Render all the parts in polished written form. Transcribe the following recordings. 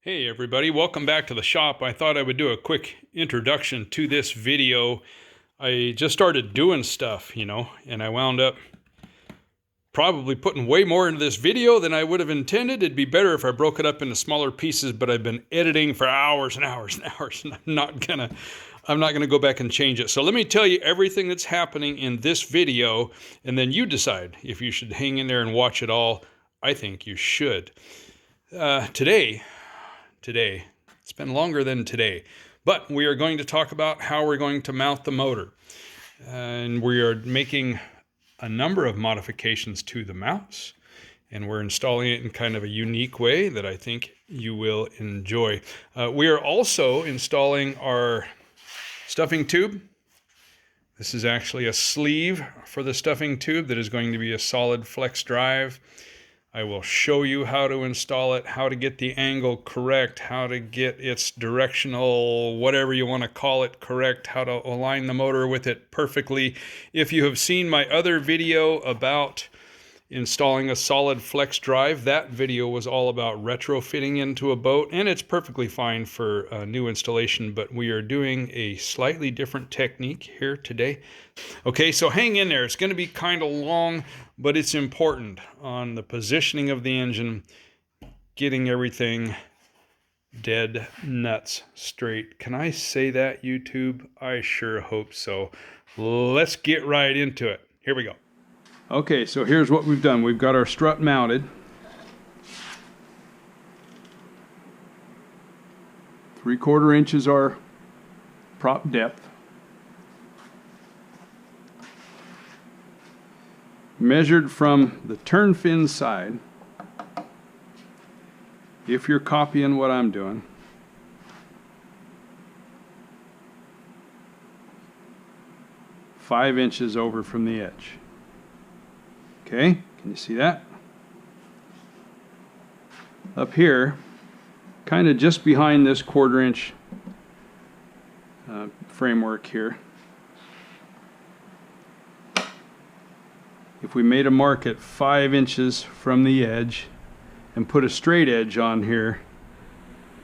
Hey everybody, welcome back to the shop. I thought I would do a quick introduction to this video. I just started doing stuff, and I wound up probably putting way more into this video than I would have intended. It'd be better if I broke it up into smaller pieces, but I've been editing for hours and hours and hours, and I'm not gonna go back and change it. So let me tell you everything that's happening in this video, and then you decide if you should hang in there and watch it all. I think you should. Today, it's been longer than today, but we are going to talk about how we're going to mount the motor. And we are making a number of modifications to the mounts, and we're installing it in kind of a unique way that I think you will enjoy. We are also installing our stuffing tube. This is actually a sleeve for the stuffing tube that is going to be a solid flex drive. I will show you how to install it, how to get the angle correct, how to get its directional, whatever you want to call it, correct, how to align the motor with it perfectly. If you have seen my other video about installing a solid flex drive, that video was all about retrofitting into a boat, and it's perfectly fine for a new installation, but we are doing a slightly different technique here today. Okay, so hang in there. It's going to be kind of long, but it's important on the positioning of the engine, getting everything dead nuts straight. Can I say that, YouTube? I sure hope so. Let's get right into it. Here we go. Okay, so here's what we've done. We've got our strut mounted. 3/4 inches our prop depth. Measured from the turn fin side, if you're copying what I'm doing, five inches over from the edge. Okay, can you see that? Up here, kind of just behind this 1/4 inch framework here, if we made a mark at 5 inches from the edge and put a straight edge on here,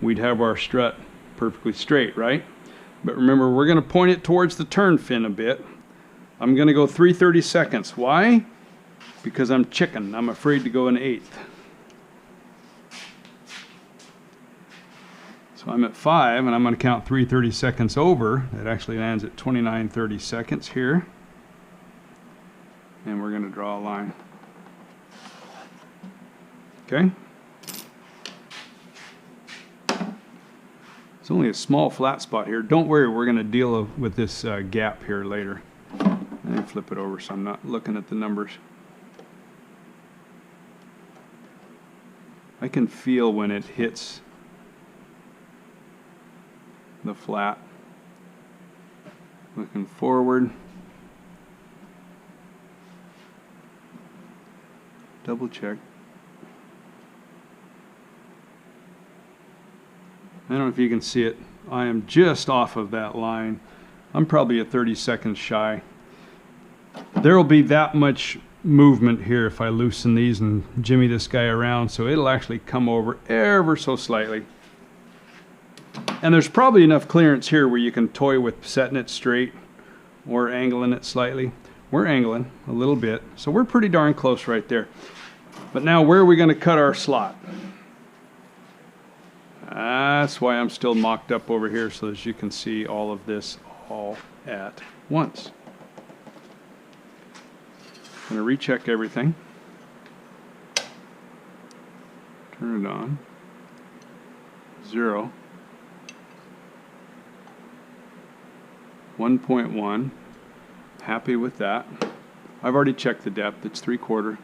we'd have our strut perfectly straight, right? But remember, we're going to point it towards the turn fin a bit. I'm going to go 3/32. Why? Because I'm chicken. I'm afraid to go 1/8. So I'm at 5, and I'm going to count 3/32 over. That actually lands at 29/32 here. And we're going to draw a line. Okay? It's only a small flat spot here. Don't worry, we're going to deal with this gap here later. Let me flip it over so I'm not looking at the numbers. I can feel when it hits the flat. Looking forward. Double check. I don't know if you can see it. I am just off of that line. I'm probably a 30 seconds shy. There will be that much movement here if I loosen these and jimmy this guy around, so it'll actually come over ever so slightly. And there's probably enough clearance here where you can toy with setting it straight or angling it slightly. We're angling a little bit, so we're pretty darn close right there. But now, where are we going to cut our slot? That's why I'm still mocked up over here, so that you can see all of this all at once. I'm going to recheck everything. Turn it on. 0. 1.1. Happy with that. I've already checked the depth. It's 3/4.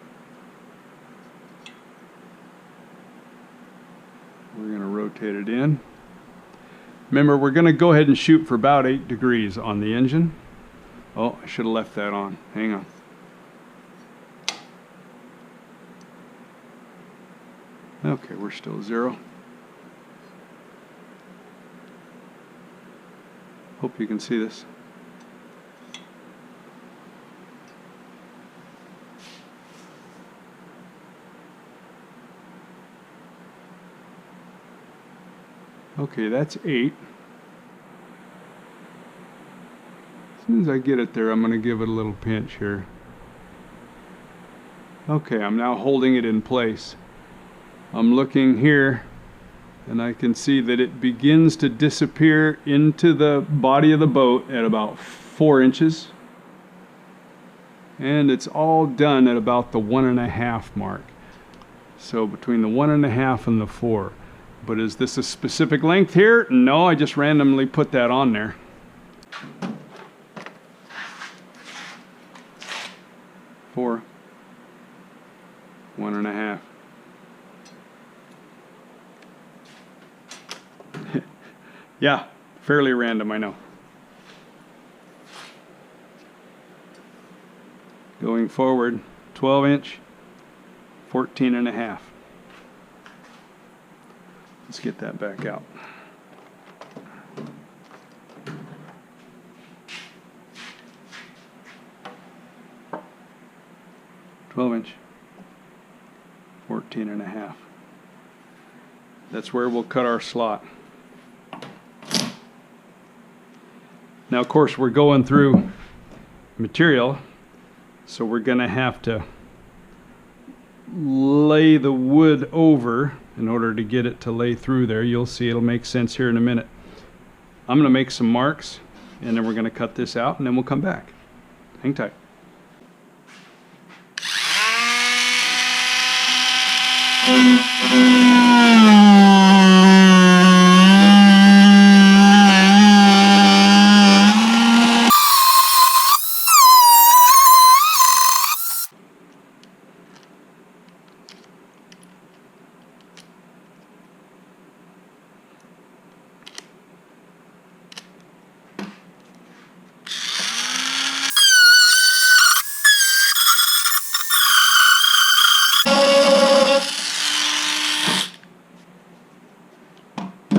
We're going to rotate it in. Remember, we're going to go ahead and shoot for about 8 degrees on the engine. Oh, I should have left that on. Hang on. Okay, we're still 0. Hope you can see this. Okay, that's 8. As soon as I get it there, I'm going to give it a little pinch here. Okay, I'm now holding it in place. I'm looking here, and I can see that it begins to disappear into the body of the boat at about 4 inches. And it's all done at about the 1.5 mark. So between the 1.5 and the 4. But is this a specific length here? No, I just randomly put that on there. Four. 1.5. Yeah, fairly random, I know. Going forward, 12 inch, 14.5. Let's get that back out. Inch, 14.5. That's where we'll cut our slot. Now, of course, we're going through material, so we're going to have to lay the wood over in order to get it to lay through there. You'll see it'll make sense here in a minute. I'm going to make some marks, and then we're going to cut this out, and then we'll come back. Hang tight.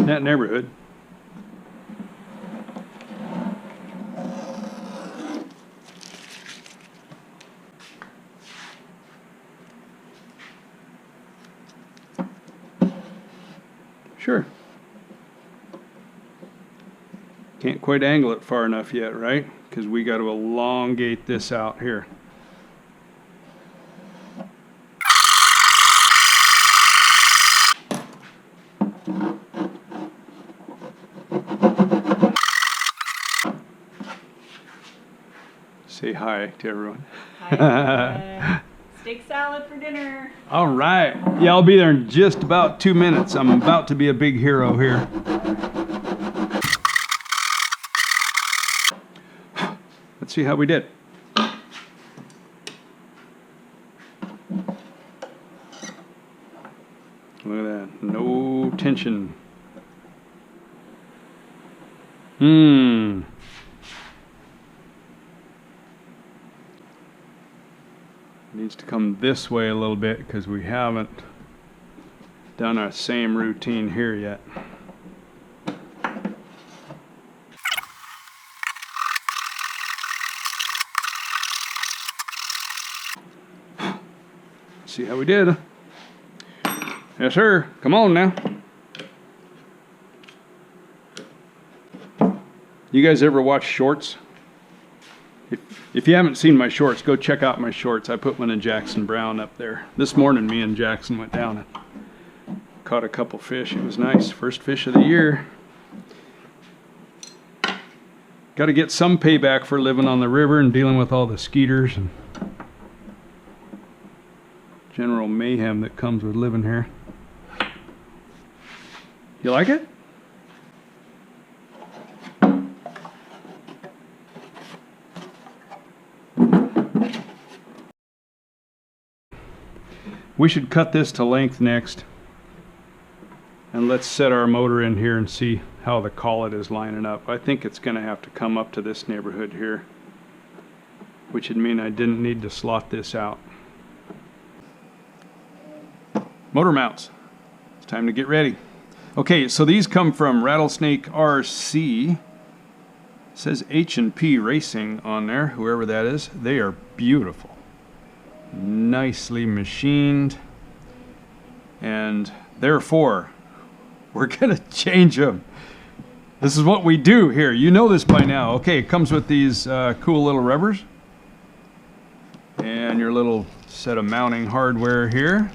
That neighborhood. Sure. Can't quite angle it far enough yet, right? Because we got to elongate this out here. Say hi to everyone. Hi. Steak salad for dinner. All right. Yeah, I'll be there in just about 2 minutes. I'm about to be a big hero here. Let's see how we did. Look at that. No tension. Needs to come this way a little bit because we haven't done our same routine here yet. See how we did? Yes, sir. Come on now. You guys ever watch shorts? If you haven't seen my shorts, go check out my shorts. I put one in Jackson Brown up there. This morning, me and Jackson went down and caught a couple fish. It was nice. First fish of the year. Got to get some payback for living on the river and dealing with all the skeeters and general mayhem that comes with living here. You like it? We should cut this to length next, and let's set our motor in here and see how the collet is lining up. I think it's going to have to come up to this neighborhood here, which would mean I didn't need to slot this out. Motor mounts. It's time to get ready. Okay, so these come from Rattlesnake RC. It says H&P Racing on there, whoever that is. They are beautiful. Nicely machined, and therefore We're gonna change them. This is what we do here. You know this by now. Okay, it comes with these cool little rubbers. And your little set of mounting hardware here.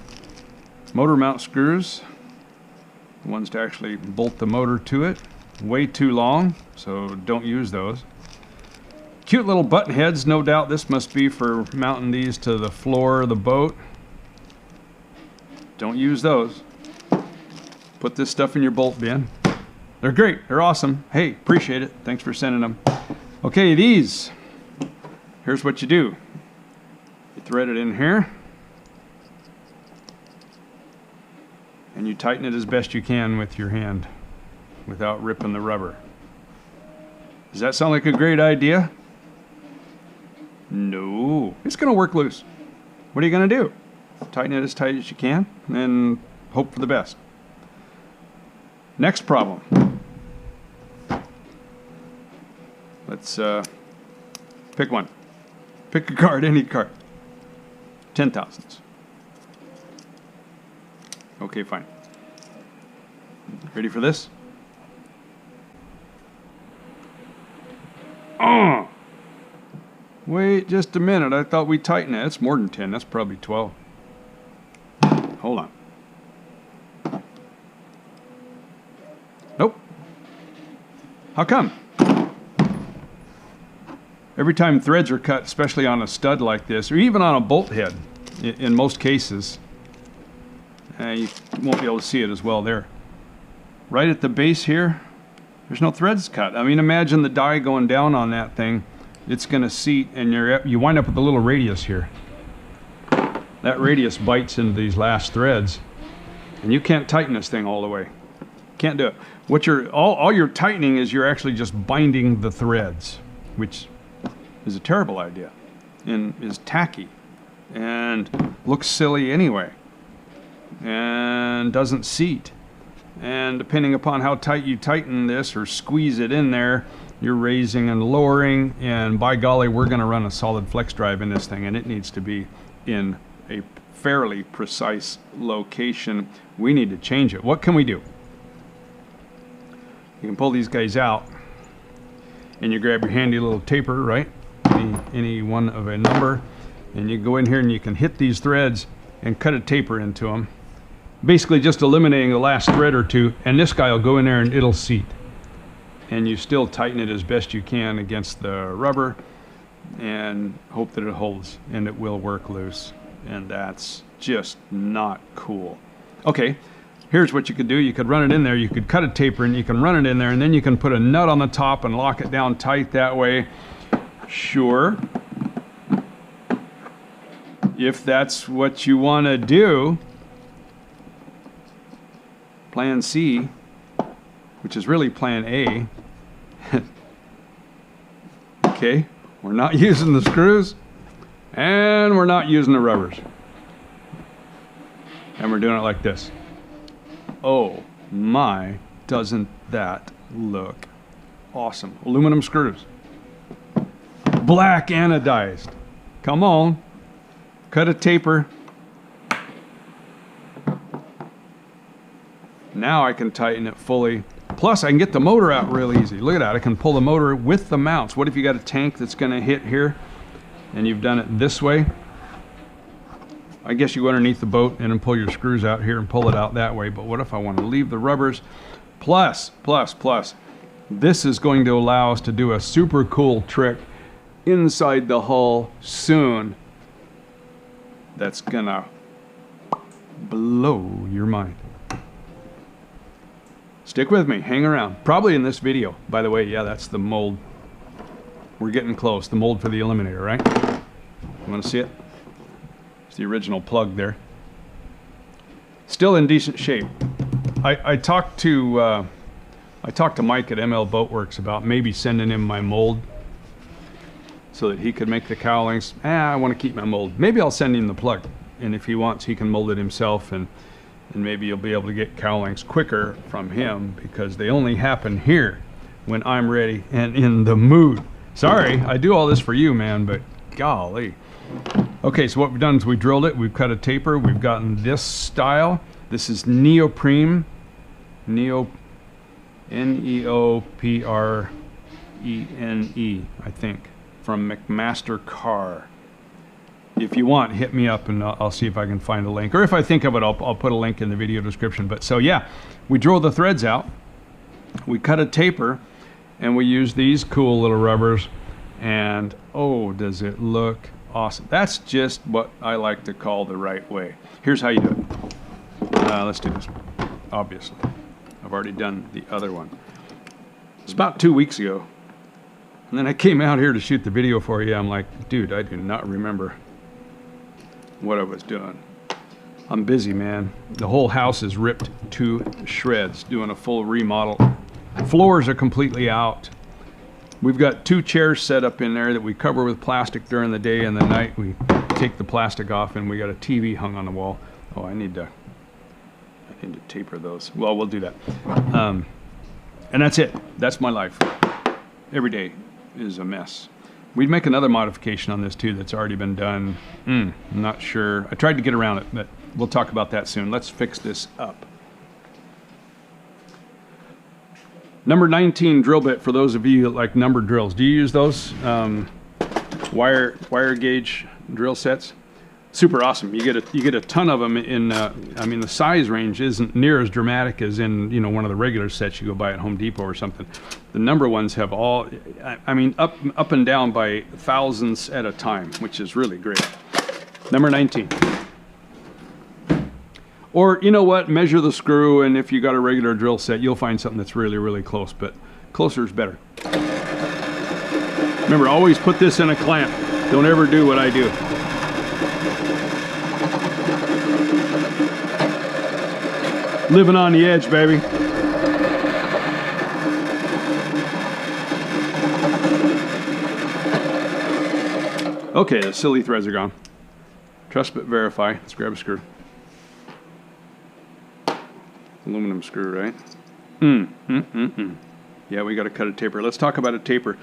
Motor mount screws. The ones to actually bolt the motor to it. Way too long, so don't use those. Cute little button heads. No doubt this must be for mounting these to the floor of the boat. Don't use those. Put this stuff in your bolt bin. They're great. They're awesome. Hey, appreciate it. Thanks for sending them. Okay, these. Here's what you do. You thread it in here. And you tighten it as best you can with your hand without ripping the rubber. Does that sound like a great idea? No. It's going to work loose. What are you going to do? Tighten it as tight as you can and then hope for the best. Next problem. Let's pick one. Pick a card, any card. 10,000s. Okay, fine. Ready for this? Wait just a minute. I thought we tightened it. That's more than 10. That's probably 12. Hold on. Nope. How come? Every time threads are cut, especially on a stud like this, or even on a bolt head, in most cases, you won't be able to see it as well there. Right at the base here, there's no threads cut. I mean, imagine the die going down on that thing. It's going to seat, and you wind up with a little radius here. That radius bites into these last threads, and you can't tighten this thing all the way. Can't do it. What all you're tightening is you're actually just binding the threads, which is a terrible idea and is tacky and looks silly anyway and doesn't seat. And depending upon how tight you tighten this or squeeze it in there, you're raising and lowering, and by golly, we're going to run a solid flex drive in this thing, and it needs to be in a fairly precise location. We need to change it. What can we do? You can pull these guys out, and you grab your handy little taper, right? Any one of a number, and you go in here and you can hit these threads and cut a taper into them, basically just eliminating the last thread or two, and this guy will go in there and it'll seat. And you still tighten it as best you can against the rubber and hope that it holds, and it will work loose. And that's just not cool. Okay, here's what you could do. You could run it in there, you could cut a taper and you can run it in there, and then you can put a nut on the top and lock it down tight that way. Sure. If that's what you want to do. Plan C, which is really plan A. Okay, we're not using the screws and we're not using the rubbers. And we're doing it like this. Oh my, doesn't that look awesome? Aluminum screws. Black anodized. Come on. Cut a taper. Now I can tighten it fully. Plus I can get the motor out real easy. Look at that. I can pull the motor with the mounts. What if you got a tank that's going to hit here and you've done it this way? I guess you go underneath the boat and then pull your screws out here and pull it out that way. But what if I want to leave the rubbers? Plus, this is going to allow us to do a super cool trick inside the hull soon that's gonna blow your mind. Stick with me, hang around. Probably in this video. By the way, yeah, that's the mold. We're getting close. The mold for the eliminator, right? You want to see it? It's the original plug there. Still in decent shape. I talked to Mike at ML Boatworks about maybe sending him my mold so that he could make the cowlings. I want to keep my mold. Maybe I'll send him the plug, and if he wants, he can mold it himself, and maybe you'll be able to get cowlings quicker from him because they only happen here when I'm ready and in the mood. Sorry, I do all this for you, man, but golly. Okay, so what we've done is we drilled it, we've cut a taper, we've gotten this style. This is neoprene Neoprene, I think, from McMaster Car. If you want, hit me up and I'll see if I can find a link. Or if I think of it, I'll put a link in the video description. But so yeah, we drove the threads out, we cut a taper, and we use these cool little rubbers. And oh, does it look awesome. That's just what I like to call the right way. Here's how you do it. Let's do this. Obviously, I've already done the other one. It's about 2 weeks ago. And then I came out here to shoot the video for you. I'm like, dude, I do not remember what I was doing. I'm busy, man. The whole house is ripped to shreds, doing a full remodel. Floors are completely out. We've got 2 chairs set up in there that we cover with plastic during the day, and the night we take the plastic off, and we got a TV hung on the wall. Oh, I need to taper those. Well, we'll do that. And that's it. That's my life. Every day is a mess. We'd make another modification on this too that's already been done. I'm not sure. I tried to get around it, but we'll talk about that soon. Let's fix this up. Number 19 drill bit, for those of you that like numbered drills. Do you use those wire gauge drill sets? Super awesome. You get a ton of them in. I mean, the size range isn't near as dramatic as in one of the regular sets you go buy at Home Depot or something. The number ones have all, I mean, up and down by thousands at a time, which is really great. Number 19. Or you know what? Measure the screw, and if you got a regular drill set, you'll find something that's really, really close. But closer is better. Remember, always put this in a clamp. Don't ever do what I do. Living on the edge, baby. Okay, the silly threads are gone. Trust but verify. Let's grab a screw. Aluminum screw, right? Yeah, we got to cut a taper. Let's talk about a taper.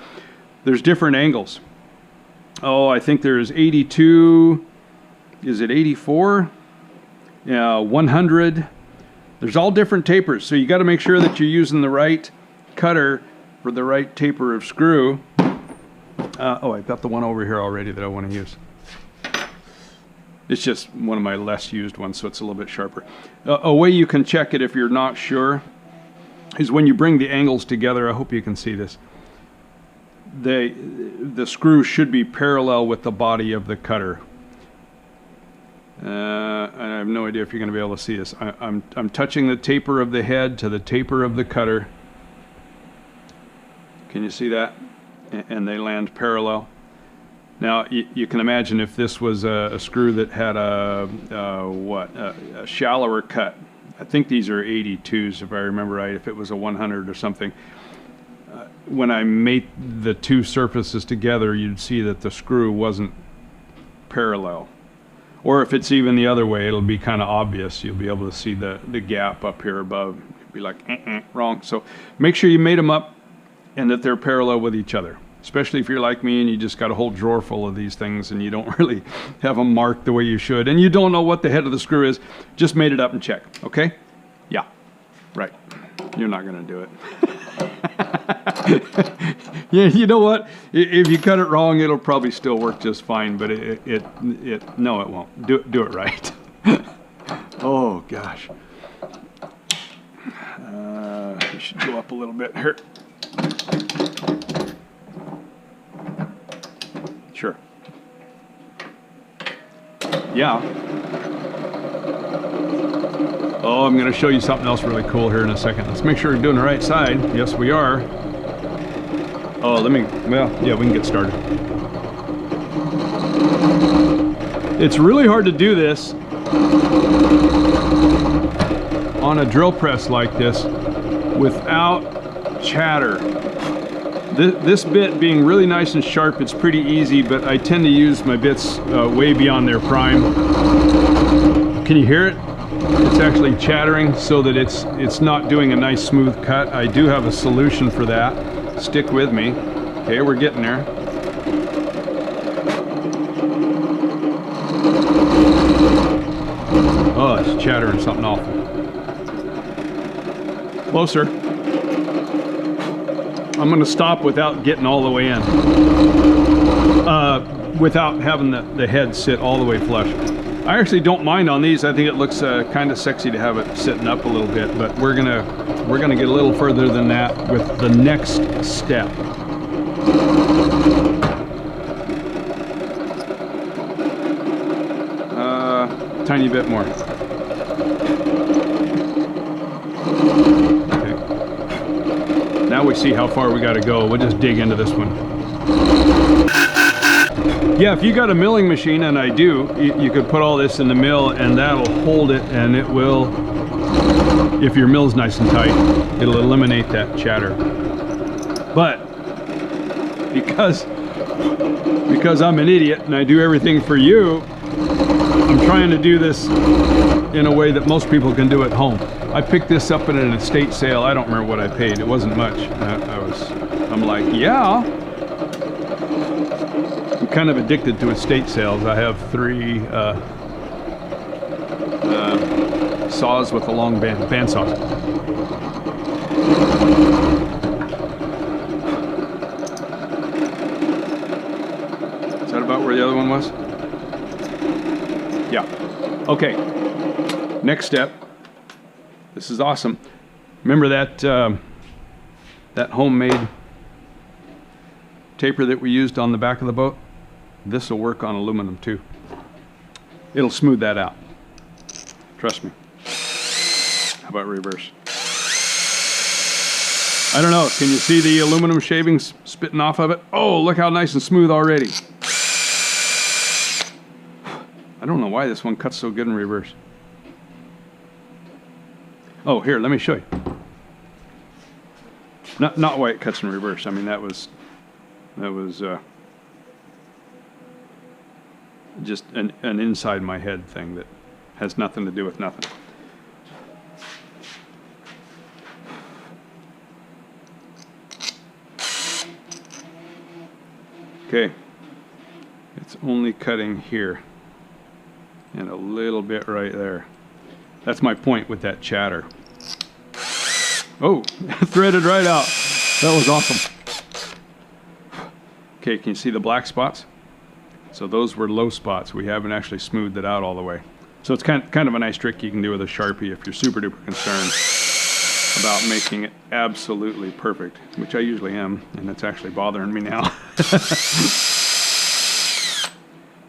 There's different angles. Oh, I think there's 82. Is it 84? Yeah, 100. There's all different tapers, so you got to make sure that you're using the right cutter for the right taper of screw. Oh, I've got the one over here already that I want to use. It's just one of my less used ones, so it's a little bit sharper. A way you can check it if you're not sure is when you bring the angles together. I hope you can see this. The screw should be parallel with the body of the cutter. I have no idea if you're going to be able to see this. I'm touching the taper of the head to the taper of the cutter. Can you see that? And they land parallel. Now you can imagine if this was a screw that had a shallower cut. I think these are 82s if I remember right. If it was a 100 or something, when I mate the two surfaces together, you'd see that the screw wasn't parallel. Or if it's even the other way, it'll be kind of obvious. You'll be able to see the gap up here above. You'll be like, wrong. So make sure you mate them up and that they're parallel with each other. Especially if you're like me and you just got a whole drawer full of these things and you don't really have them marked the way you should. And you don't know what the head of the screw is. Just mate it up and check, okay? Yeah, right. You're not going to do it. Yeah, you know what? If you cut it wrong, it'll probably still work just fine, but no, it won't. Do it right. Oh gosh. You should go up a little bit here. Sure. Yeah. Oh, I'm going to show you something else really cool here in a second. Let's make sure we're doing the right side. Yes, we are. Oh, yeah, we can get started. It's really hard to do this on a drill press like this without chatter. This bit being really nice and sharp, it's pretty easy, but I tend to use my bits way beyond their prime. Can you hear it? It's actually chattering so that it's not doing a nice smooth cut. I do have a solution for that. Stick with me. Okay, we're getting there. Oh, it's chattering something awful. Closer. I'm going to stop without getting all the way in. Without having the head sit all the way flush. I actually don't mind on these. I think it looks kind of sexy to have it sitting up a little bit, but we're gonna get a little further than that with the next step. Tiny bit more. Okay. Now we see how far we got to go. We'll just dig into this one. Yeah, if you got a milling machine, and I do, you could put all this in the mill and that'll hold it, and it will, if your mill's nice and tight, it'll eliminate that chatter. But because I'm an idiot and I do everything for you, I'm trying to do this in a way that most people can do at home. I picked this up at an estate sale. I don't remember what I paid. It wasn't much. I'm like, yeah. I'm kind of addicted to estate sales. I have 3 saws with a long band saws. Is that about where the other one was? Yeah. Okay. Next step. This is awesome. Remember that that homemade taper that we used on the back of the boat? This will work on aluminum too. It'll smooth that out. Trust me. How about reverse? I don't know. Can you see the aluminum shavings spitting off of it? Oh, look how nice and smooth already. I don't know why this one cuts so good in reverse. Oh, here, let me show you. Not why it cuts in reverse. I mean, that was just an inside my head thing that has nothing to do with nothing. Okay, it's only cutting here and a little bit right there. That's my point with that chatter. Oh, threaded right out. That was awesome. Okay, can you see the black spots? So those were low spots. We haven't actually smoothed it out all the way. So it's kind of a nice trick you can do with a Sharpie if you're super duper concerned about making it absolutely perfect, which I usually am, and it's actually bothering me now.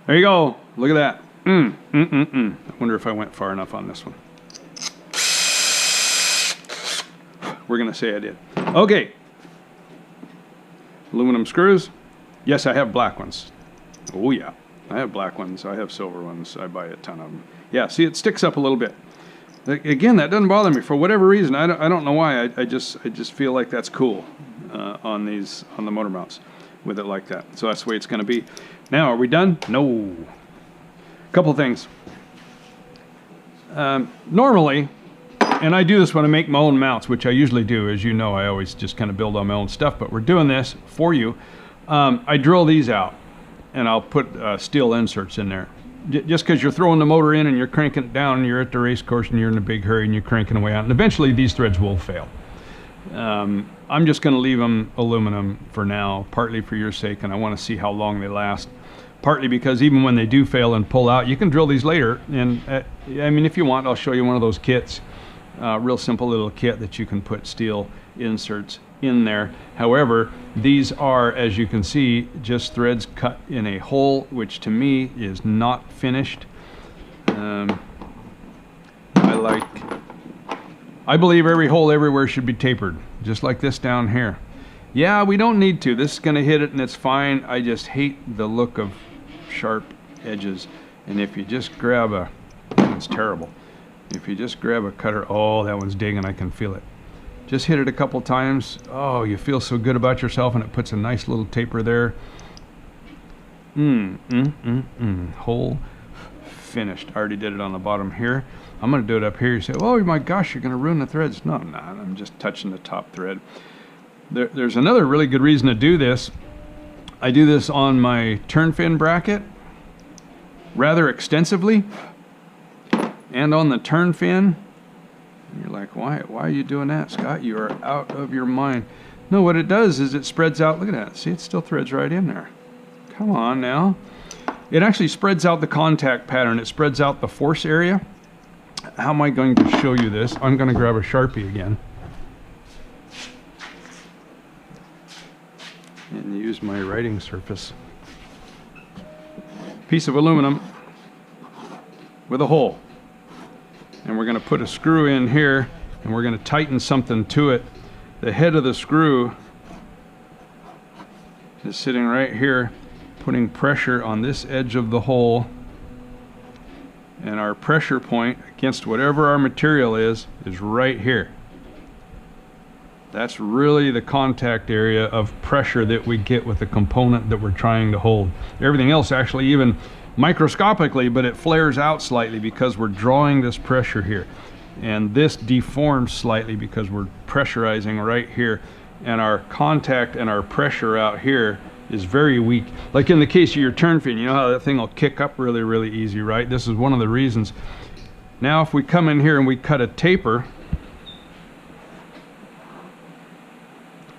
There you go. Look at that. I wonder if I went far enough on this one. We're going to say I did. Okay. Aluminum screws. Yes, I have black ones. Oh, yeah. I have black ones. I have silver ones. I buy a ton of them. Yeah, see, it sticks up a little bit. Again, that doesn't bother me for whatever reason. I don't know why. I just feel like that's cool on the motor mounts with it like that. So that's the way it's going to be. Now, are we done? No. Couple things. Normally, and I do this when I make my own mounts, which I usually do. As you know, I always just kind of build on my own stuff, but we're doing this for you. I drill these out, and I'll put steel inserts in there. Just because you're throwing the motor in and you're cranking it down and you're at the race course and you're in a big hurry and you're cranking away out, and eventually these threads will fail. I'm just going to leave them aluminum for now, partly for your sake, and I want to see how long they last. Partly because even when they do fail and pull out, you can drill these later. And I mean, if you want, I'll show you one of those kits. Real simple little kit that you can put steel inserts in there. However, these are, as you can see, just threads cut in a hole, which to me is not finished. I believe every hole everywhere should be tapered, just like this down here. Yeah, we don't need to. This is going to hit it and it's fine. I just hate the look of sharp edges. And if you just grab a, it's terrible. If you just grab a cutter, oh, that one's digging, I can feel it. Just hit it a couple times. Oh, you feel so good about yourself, and it puts a nice little taper there. Hole finished. I already did it on the bottom here. I'm going to do it up here. You say, oh my gosh, you're going to ruin the threads. No, I'm not. I'm just touching the top thread. There's another really good reason to do this. I do this on my turn fin bracket rather extensively, and on the turn fin You're like, why are you doing that, Scott? You are out of your mind. No, what it does is it spreads out. Look at that. See, it still threads right in there. Come on now. It actually spreads out the contact pattern. It spreads out the force area. How am I going to show you this? I'm going to grab a Sharpie again and use my writing surface. Piece of aluminum with a hole. And we're going to put a screw in here, and we're going to tighten something to it. The head of the screw is sitting right here, putting pressure on this edge of the hole, and our pressure point against whatever our material is right here. That's really the contact area of pressure that we get with the component that we're trying to hold. Everything else actually, even microscopically, but it flares out slightly because we're drawing this pressure here. And this deforms slightly because we're pressurizing right here. And our contact and our pressure out here is very weak. Like in the case of your turn fin, you know how that thing will kick up really, really easy, right? This is one of the reasons. Now if we come in here and we cut a taper,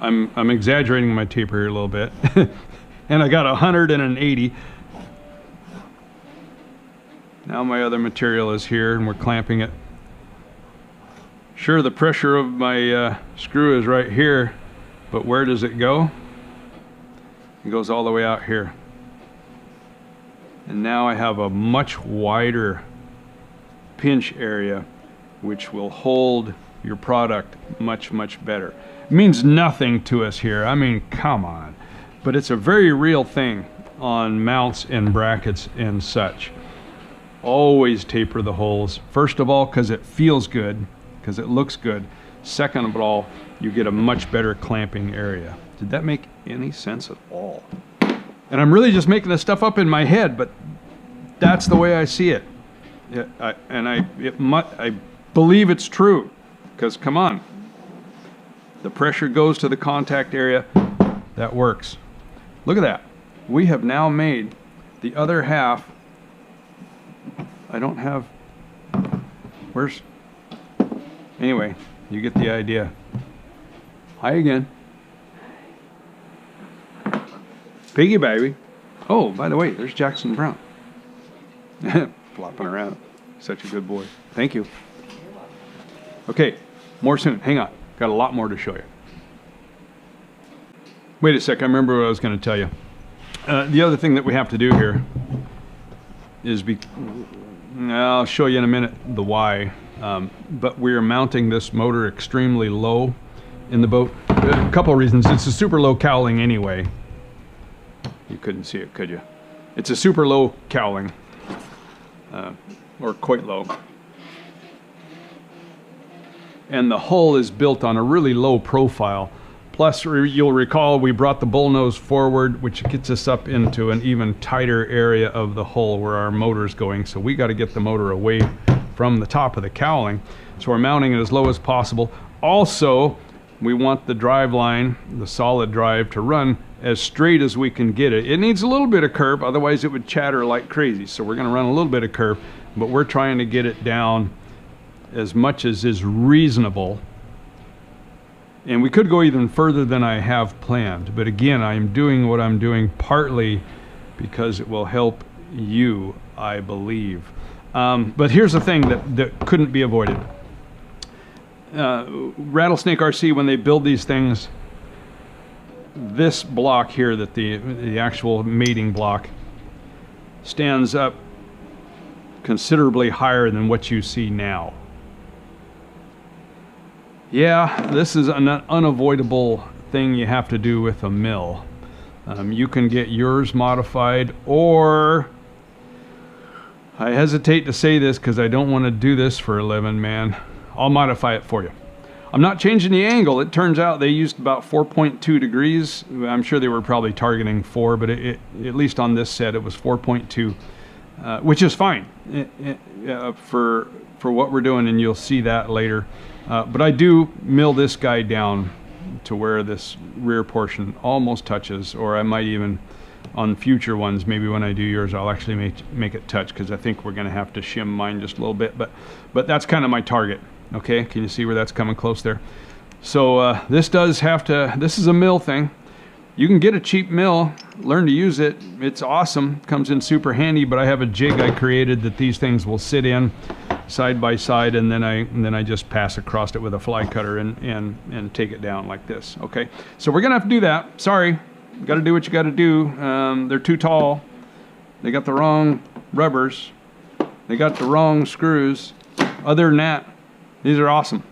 I'm exaggerating my taper here a little bit. And I got 100 and an 80. Now my other material is here and we're clamping it. Sure, the pressure of my screw is right here, but where does it go? It goes all the way out here. And now I have a much wider pinch area which will hold your product much, much better. It means nothing to us here. I mean, come on. But it's a very real thing on mounts and brackets and such. Always taper the holes. First of all, because it feels good, because it looks good. Second of all, you get a much better clamping area. Did that make any sense at all? And I'm really just making this stuff up in my head, but that's the way I see it. I believe it's true, because come on. The pressure goes to the contact area. That works. Look at that. We have now made the other half. I don't have, where's, anyway, you get the idea. Hi again. Piggy baby. Oh, by the way, there's Jackson Brown. Flopping around. Such a good boy. Thank you. Okay, more soon. Hang on. Got a lot more to show you. Wait a sec, I remember what I was going to tell you. The other thing that we have to do here is I'll show you in a minute the why, but we're mounting this motor extremely low in the boat. A couple of reasons. It's a super low cowling anyway. You couldn't see it, could you? It's a super low cowling, or quite low. And the hull is built on a really low profile. Plus, you'll recall we brought the bullnose forward, which gets us up into an even tighter area of the hull where our motor's going. So we got to get the motor away from the top of the cowling. So we're mounting it as low as possible. Also, we want the drive line, the solid drive, to run as straight as we can get it. It needs a little bit of curve, otherwise it would chatter like crazy. So we're going to run a little bit of curve, but we're trying to get it down as much as is reasonable. And we could go even further than I have planned. But again, I'm doing what I'm doing partly because it will help you, I believe. But here's the thing that couldn't be avoided. Rattlesnake RC, when they build these things, this block here, that the actual mating block, stands up considerably higher than what you see now. Yeah, this is an unavoidable thing you have to do with a mill. You can get yours modified, or I hesitate to say this because I don't want to do this for a living, man. I'll modify it for you. I'm not changing the angle. It turns out they used about 4.2 degrees. I'm sure they were probably targeting 4, but at least on this set it was 4.2, which is fine for what we're doing, and you'll see that later. But I do mill this guy down to where this rear portion almost touches, or I might even, on future ones, maybe when I do yours, I'll actually make it touch, because I think we're going to have to shim mine just a little bit. But that's kind of my target. Okay, can you see where that's coming close there? So this does have to, this is a mill thing. You can get a cheap mill, learn to use it. It's awesome, comes in super handy, but I have a jig I created that these things will sit in side by side, and then I just pass across it with a fly cutter and take it down like this. Okay, so we're gonna have to do that. Sorry, you gotta do what you gotta do. They're too tall. They got the wrong rubbers. They got the wrong screws. Other than that, these are awesome.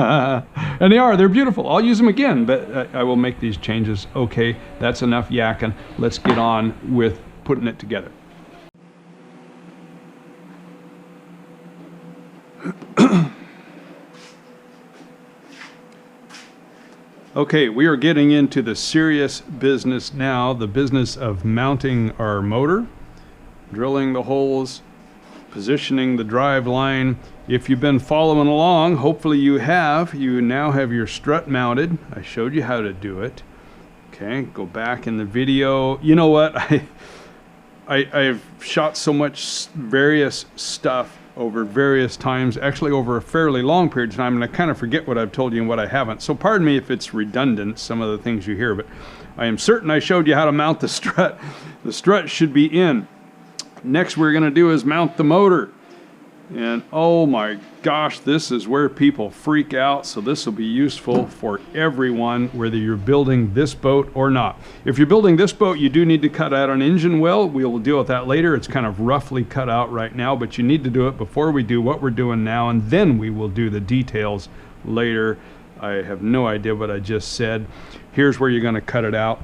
And they're beautiful. I'll use them again, but I will make these changes. Okay, that's enough yakking. Let's get on with putting it together. Okay, we are getting into the serious business now, the business of mounting our motor, drilling the holes, positioning the drive line. If you've been following along, hopefully you have, you now have your strut mounted. I showed you how to do it. Okay, go back in the video. You know what? I've shot so much various stuff over various times, actually over a fairly long period of time, and I kind of forget what I've told you and what I haven't. So pardon me if it's redundant, some of the things you hear, but I am certain I showed you how to mount the strut. The strut should be in. Next we're going to do is mount the motor. And oh my gosh, this is where people freak out, so this will be useful for everyone, whether you're building this boat or not. If you're building this boat, you do need to cut out an engine well. We will deal with that later. It's kind of roughly cut out right now, but you need to do it before we do what we're doing now, and then we will do the details later. I have no idea what I just said. Here's where you're going to cut it out.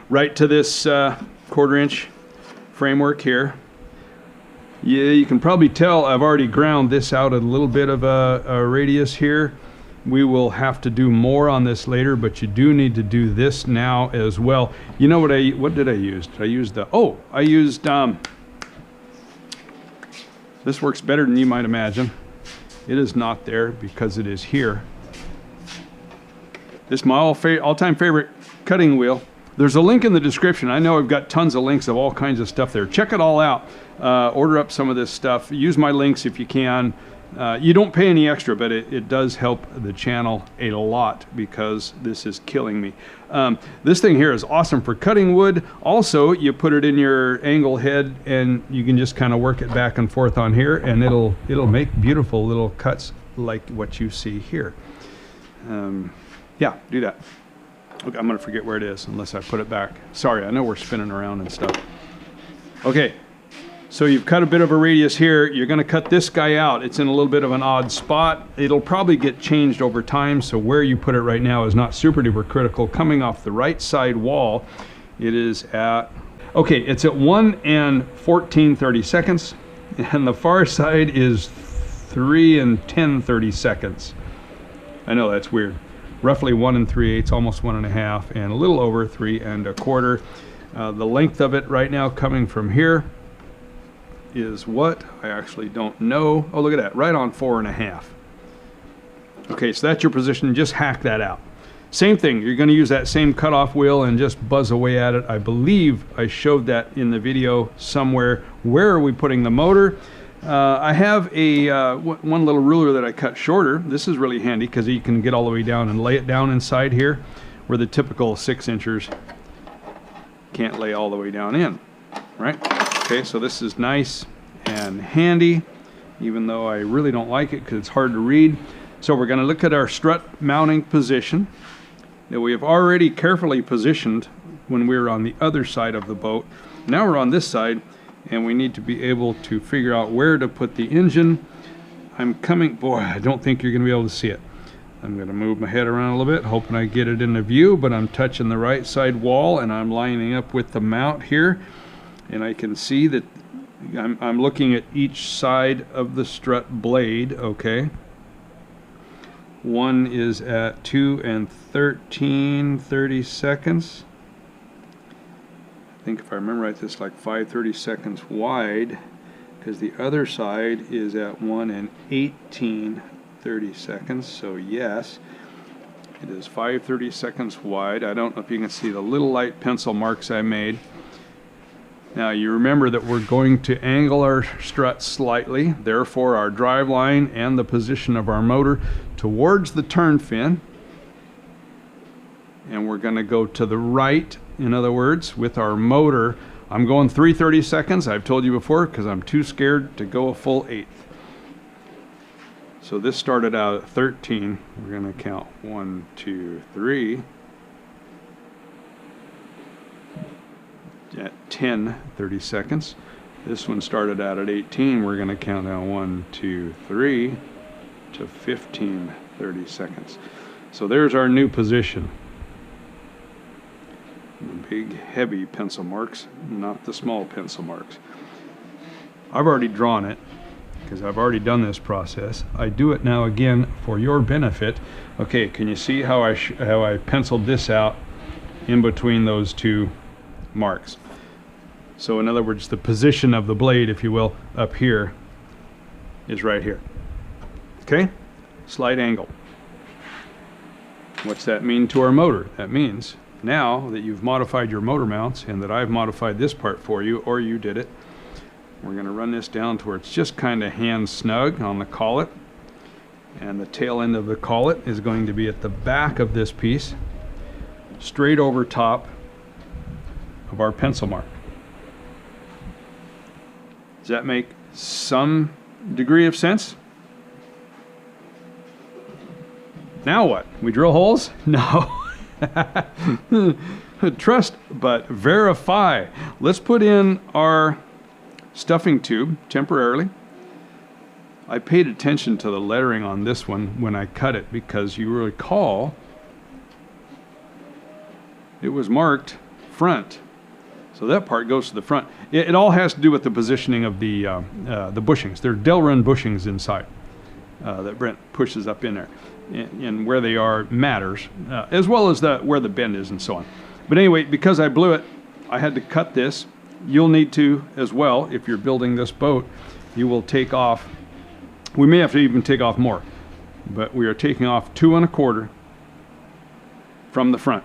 Right to this 1/4 inch framework here. Yeah, you can probably tell I've already ground this out a little bit of a radius here. We will have to do more on this later, but you do need to do this now as well. You know what did I use? Did I use I used, this works better than you might imagine. It is not there because it is here. This is my all-time favorite cutting wheel. There's a link in the description. I know I've got tons of links of all kinds of stuff there. Check it all out. Order up some of this stuff. Use my links if you can. You don't pay any extra, but it does help the channel a lot because this is killing me. This thing here is awesome for cutting wood. Also, you put it in your angle head and you can just kind of work it back and forth on here, and it'll make beautiful little cuts like what you see here. Yeah, do that. Okay, I'm going to forget where it is unless I put it back. Sorry, I know we're spinning around and stuff. Okay, so you've cut a bit of a radius here. You're going to cut this guy out. It's in a little bit of an odd spot. It'll probably get changed over time, so where you put it right now is not super duper critical. Coming off the right side wall, it is at, okay, it's at 1 and 14/32, and the far side is 3 and 10/32. I know that's weird. Roughly 1 3/8, almost 1 1/2, and a little over 3 1/4. The length of it right now coming from here is what? I actually don't know. Oh, look at that, right on 4 1/2. Okay, so that's your position. Just hack that out. Same thing, you're going to use that same cutoff wheel and just buzz away at it. I believe I showed that in the video somewhere. Where are we putting the motor? I have a one little ruler that I cut shorter. This is really handy because you can get all the way down and lay it down inside here, where the typical 6 inchers can't lay all the way down in, right? Okay, so this is nice and handy, even though I really don't like it because it's hard to read. So we're going to look at our strut mounting position that we have already carefully positioned when we were on the other side of the boat. Now we're on this side, and we need to be able to figure out where to put the engine. Boy, I don't think you're going to be able to see it. I'm going to move my head around a little bit, hoping I get it in the view, but I'm touching the right side wall, and I'm lining up with the mount here, and I can see that I'm looking at each side of the strut blade, okay? One is at 2 and 13/32. I think if I remember right, this is like 5/32 wide, because the other side is at 1 and 18/32. So yes, it is 5/32 wide. I don't know if you can see the little light pencil marks I made. Now you remember that we're going to angle our strut slightly, therefore our drive line and the position of our motor towards the turn fin. And we're going to go to the right, in other words, with our motor. I'm going 3/30 seconds, I've told you before, because I'm too scared to go a full eighth. So this started out at 13. We're going to count 1, 2, 3. At 10, 30 seconds. This one started out at 18. We're going to count down 1, 2, 3 to 15, 30 seconds. So there's our new position. The big, heavy pencil marks, not the small pencil marks. I've already drawn it because I've already done this process. I do it now again for your benefit. Okay, can you see how I penciled this out in between those two marks? So in other words, the position of the blade, if you will, up here is right here. Okay? Slight angle. What's that mean to our motor? That means now that you've modified your motor mounts and that I've modified this part for you, or you did it, we're going to run this down to where it's just kind of hand snug on the collet, and the tail end of the collet is going to be at the back of this piece, straight over top of our pencil mark. Does that make some degree of sense? Now what? We drill holes? No. Trust but verify. Let's put in our stuffing tube temporarily. I paid attention to the lettering on this one when I cut it because you recall it was marked front. So that part goes to the front. It all has to do with the positioning of the bushings. They're Delrin bushings inside that Brent pushes up in there. And where they are matters, as well as where the bend is and so on. But anyway, because I blew it, I had to cut this. You'll need to as well if you're building this boat. You will take off, we may have to even take off more, but we are taking off 2 1/4 from the front.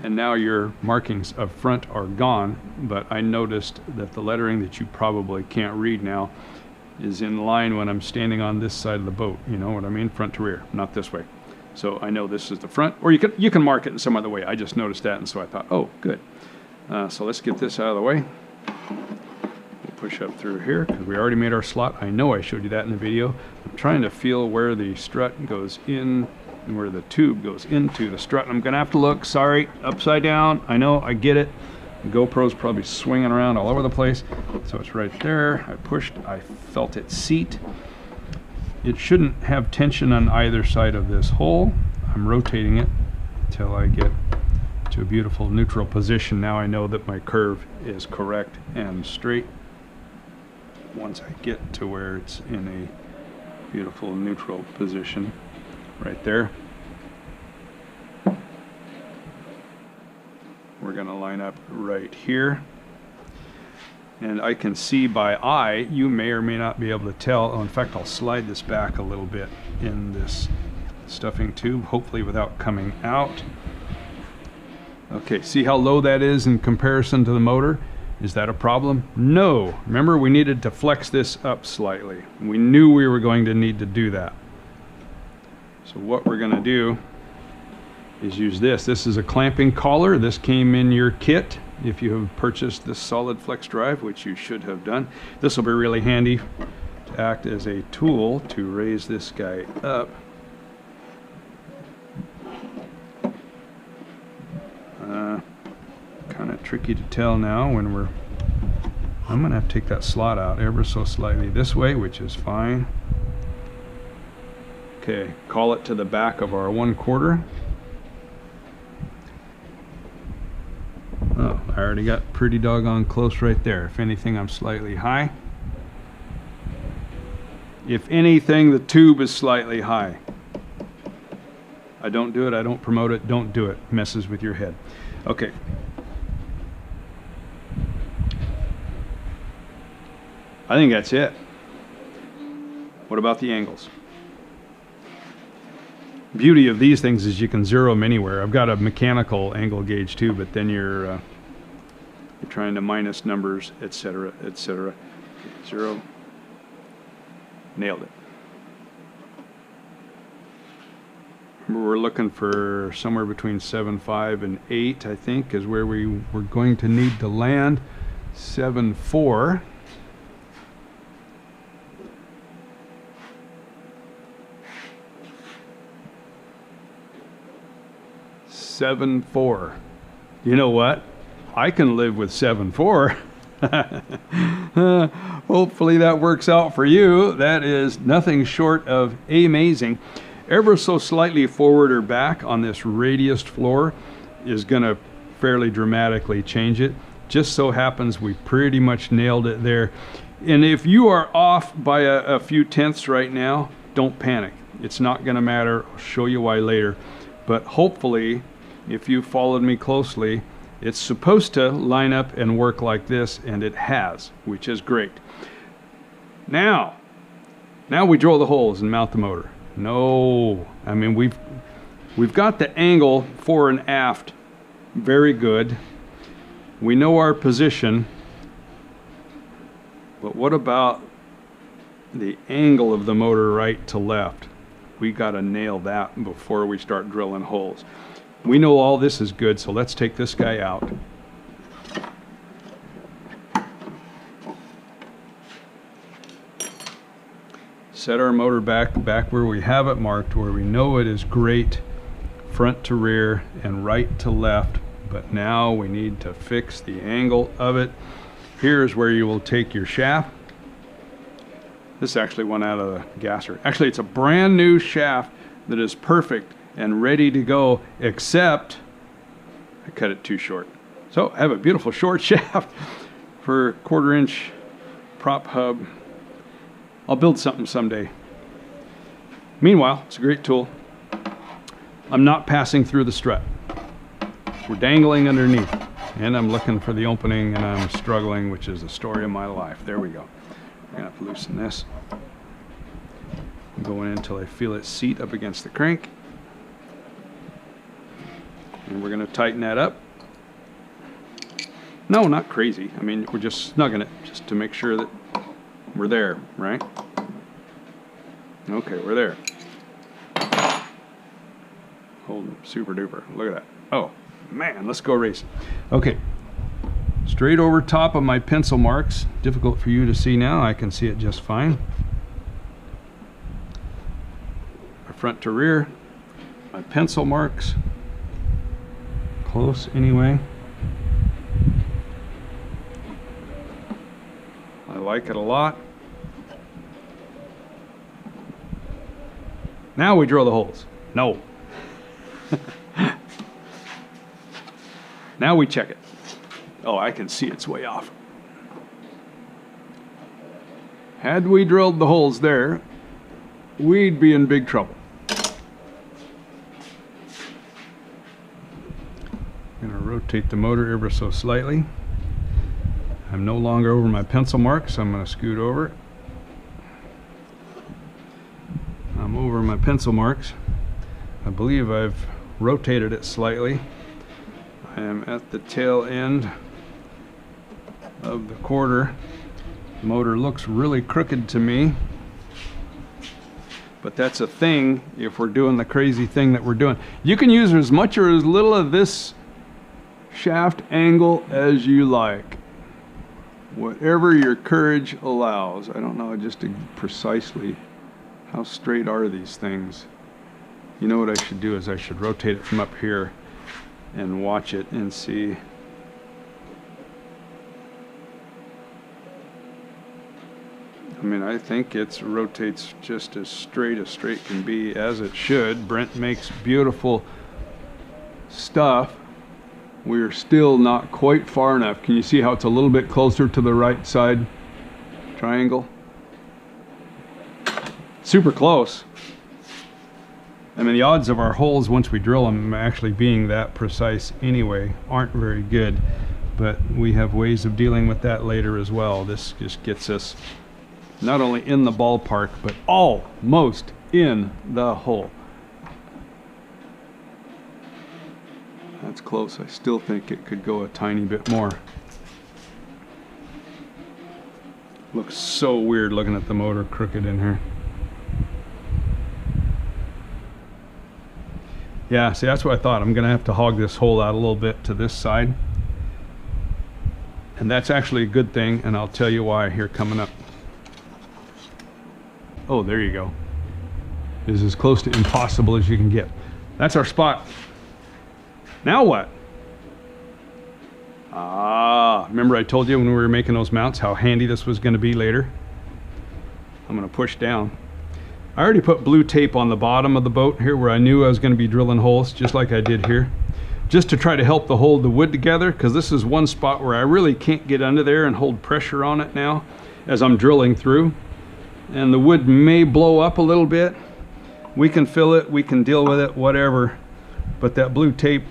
And now your markings up front are gone, but I noticed that the lettering that you probably can't read now is in line when I'm standing on this side of the boat. You know what I mean? Front to rear, not this way. So I know this is the front, or you can mark it in some other way. I just noticed that, and so I thought, oh, good. So let's get this out of the way. We'll push up through here because we already made our slot. I know I showed you that in the video. I'm trying to feel where the strut goes in and where the tube goes into the strut. I'm gonna have to look, sorry, upside down. I know, I get it. The GoPro's probably swinging around all over the place. So it's right there. I pushed, I felt it seat. It shouldn't have tension on either side of this hole. I'm rotating it until I get to a beautiful neutral position. Now I know that my curve is correct and straight. Once I get to where it's in a beautiful neutral position, right there. We're going to line up right here. And I can see by eye, you may or may not be able to tell. Oh, in fact, I'll slide this back a little bit in this stuffing tube, hopefully without coming out. Okay, see how low that is in comparison to the motor? Is that a problem? No. Remember, we needed to flex this up slightly. We knew we were going to need to do that. So what we're going to do is use this. This is a clamping collar. This came in your kit if you have purchased this solid flex drive, which you should have done. This will be really handy to act as a tool to raise this guy up. Kind of tricky to tell now when we're... I'm going to have to take that slot out ever so slightly this way, which is fine. Okay, call it to the back of our 1/4. Oh, I already got pretty doggone close right there. If anything, I'm slightly high. If anything, the tube is slightly high. I don't do it, I don't promote it, don't do it. Messes with your head. Okay. I think that's it. What about the angles? Beauty of these things is you can zero them anywhere. I've got a mechanical angle gauge too, but then your You're trying to minus numbers, etc., etc. 0. Nailed it. We're looking for somewhere between 7.5 and 8, I think, is where we're going to need to land. 7.4. You know what? I can live with 7.4. Hopefully that works out for you. That is nothing short of amazing. Ever so slightly forward or back on this radiused floor is going to fairly dramatically change it. Just so happens we pretty much nailed it there. And if you are off by a few tenths right now, don't panic. It's not going to matter. I'll show you why later. But hopefully, if you followed me closely, it's supposed to line up and work like this, and it has, which is great. Now we drill the holes and mount the motor. No, I mean we've got the angle fore and aft very good. We know our position, but what about the angle of the motor right to left? We got to nail that before we start drilling holes. We know all this is good, so let's take this guy out. Set our motor back where we have it marked, where we know it is great, front to rear and right to left. But now we need to fix the angle of it. Here's where you will take your shaft. This actually went out of the gasser. Actually, it's a brand new shaft that is perfect and ready to go, except I cut it too short. So I have a beautiful short shaft for 1/4 inch prop hub. I'll build something someday. Meanwhile, it's a great tool. I'm not passing through the strut. We're dangling underneath, and I'm looking for the opening, and I'm struggling, which is the story of my life. There we go. I'm gonna have to loosen this. I'm going in until I feel it seat up against the crank. And we're gonna tighten that up. No, not crazy. I mean, we're just snugging it just to make sure that we're there, right? Okay, we're there. Holding super duper. Look at that. Oh, man, let's go racing. Okay, straight over top of my pencil marks. Difficult for you to see now. I can see it just fine. My front to rear. My pencil marks. Close anyway. I like it a lot. Now we drill the holes. No. Now we check it. Oh, I can see it's way off. Had we drilled the holes there, we'd be in big trouble. I'm going to rotate the motor ever so slightly. I'm no longer over my pencil mark, so I'm going to scoot over. I'm over my pencil marks. I believe I've rotated it slightly. I am at the tail end of the 1/4. The motor looks really crooked to me, but that's a thing if we're doing the crazy thing that we're doing. You can use as much or as little of this shaft angle as you like. Whatever your courage allows. I don't know just precisely how straight are these things. You know what I should do is I should rotate it from up here and watch it and see. I mean, I think it rotates just as straight can be, as it should. Brent makes beautiful stuff. We're still not quite far enough. Can you see how it's a little bit closer to the right side triangle? Super close. I mean, the odds of our holes once we drill them actually being that precise anyway aren't very good, but we have ways of dealing with that later as well. This just gets us not only in the ballpark, but almost in the hole. That's close. I still think it could go a tiny bit more. Looks so weird looking at the motor crooked in here. Yeah, see, that's what I thought. I'm gonna have to hog this hole out a little bit to this side. And that's actually a good thing, and I'll tell you why here coming up. Oh, there you go. This is as close to impossible as you can get. That's our spot. Now what? Remember I told you when we were making those mounts how handy this was going to be later? I'm going to push down. I already put blue tape on the bottom of the boat here where I knew I was going to be drilling holes, just like I did here, just to try to help to hold the wood together, because this is one spot where I really can't get under there and hold pressure on it now as I'm drilling through. And the wood may blow up a little bit. We can fill it, we can deal with it, whatever, but that blue tape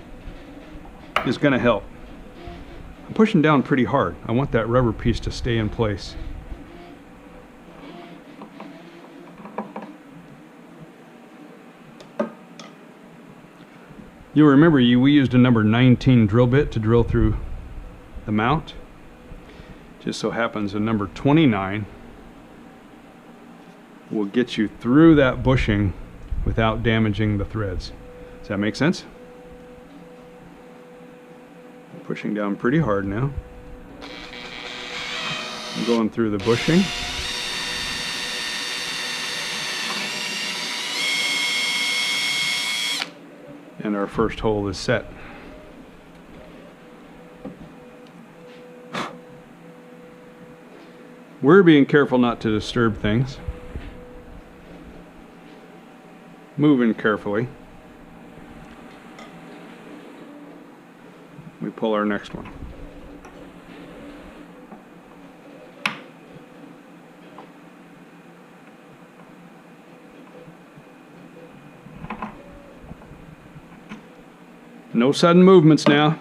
is going to help. I'm pushing down pretty hard. I want that rubber piece to stay in place. You'll remember we used a number 19 drill bit to drill through the mount. Just so happens a number 29 will get you through that bushing without damaging the threads. Does that make sense? I'm pushing down pretty hard now. I'm going through the bushing. And our first hole is set. We're being careful not to disturb things. Moving carefully. We pull our next one. No sudden movements now.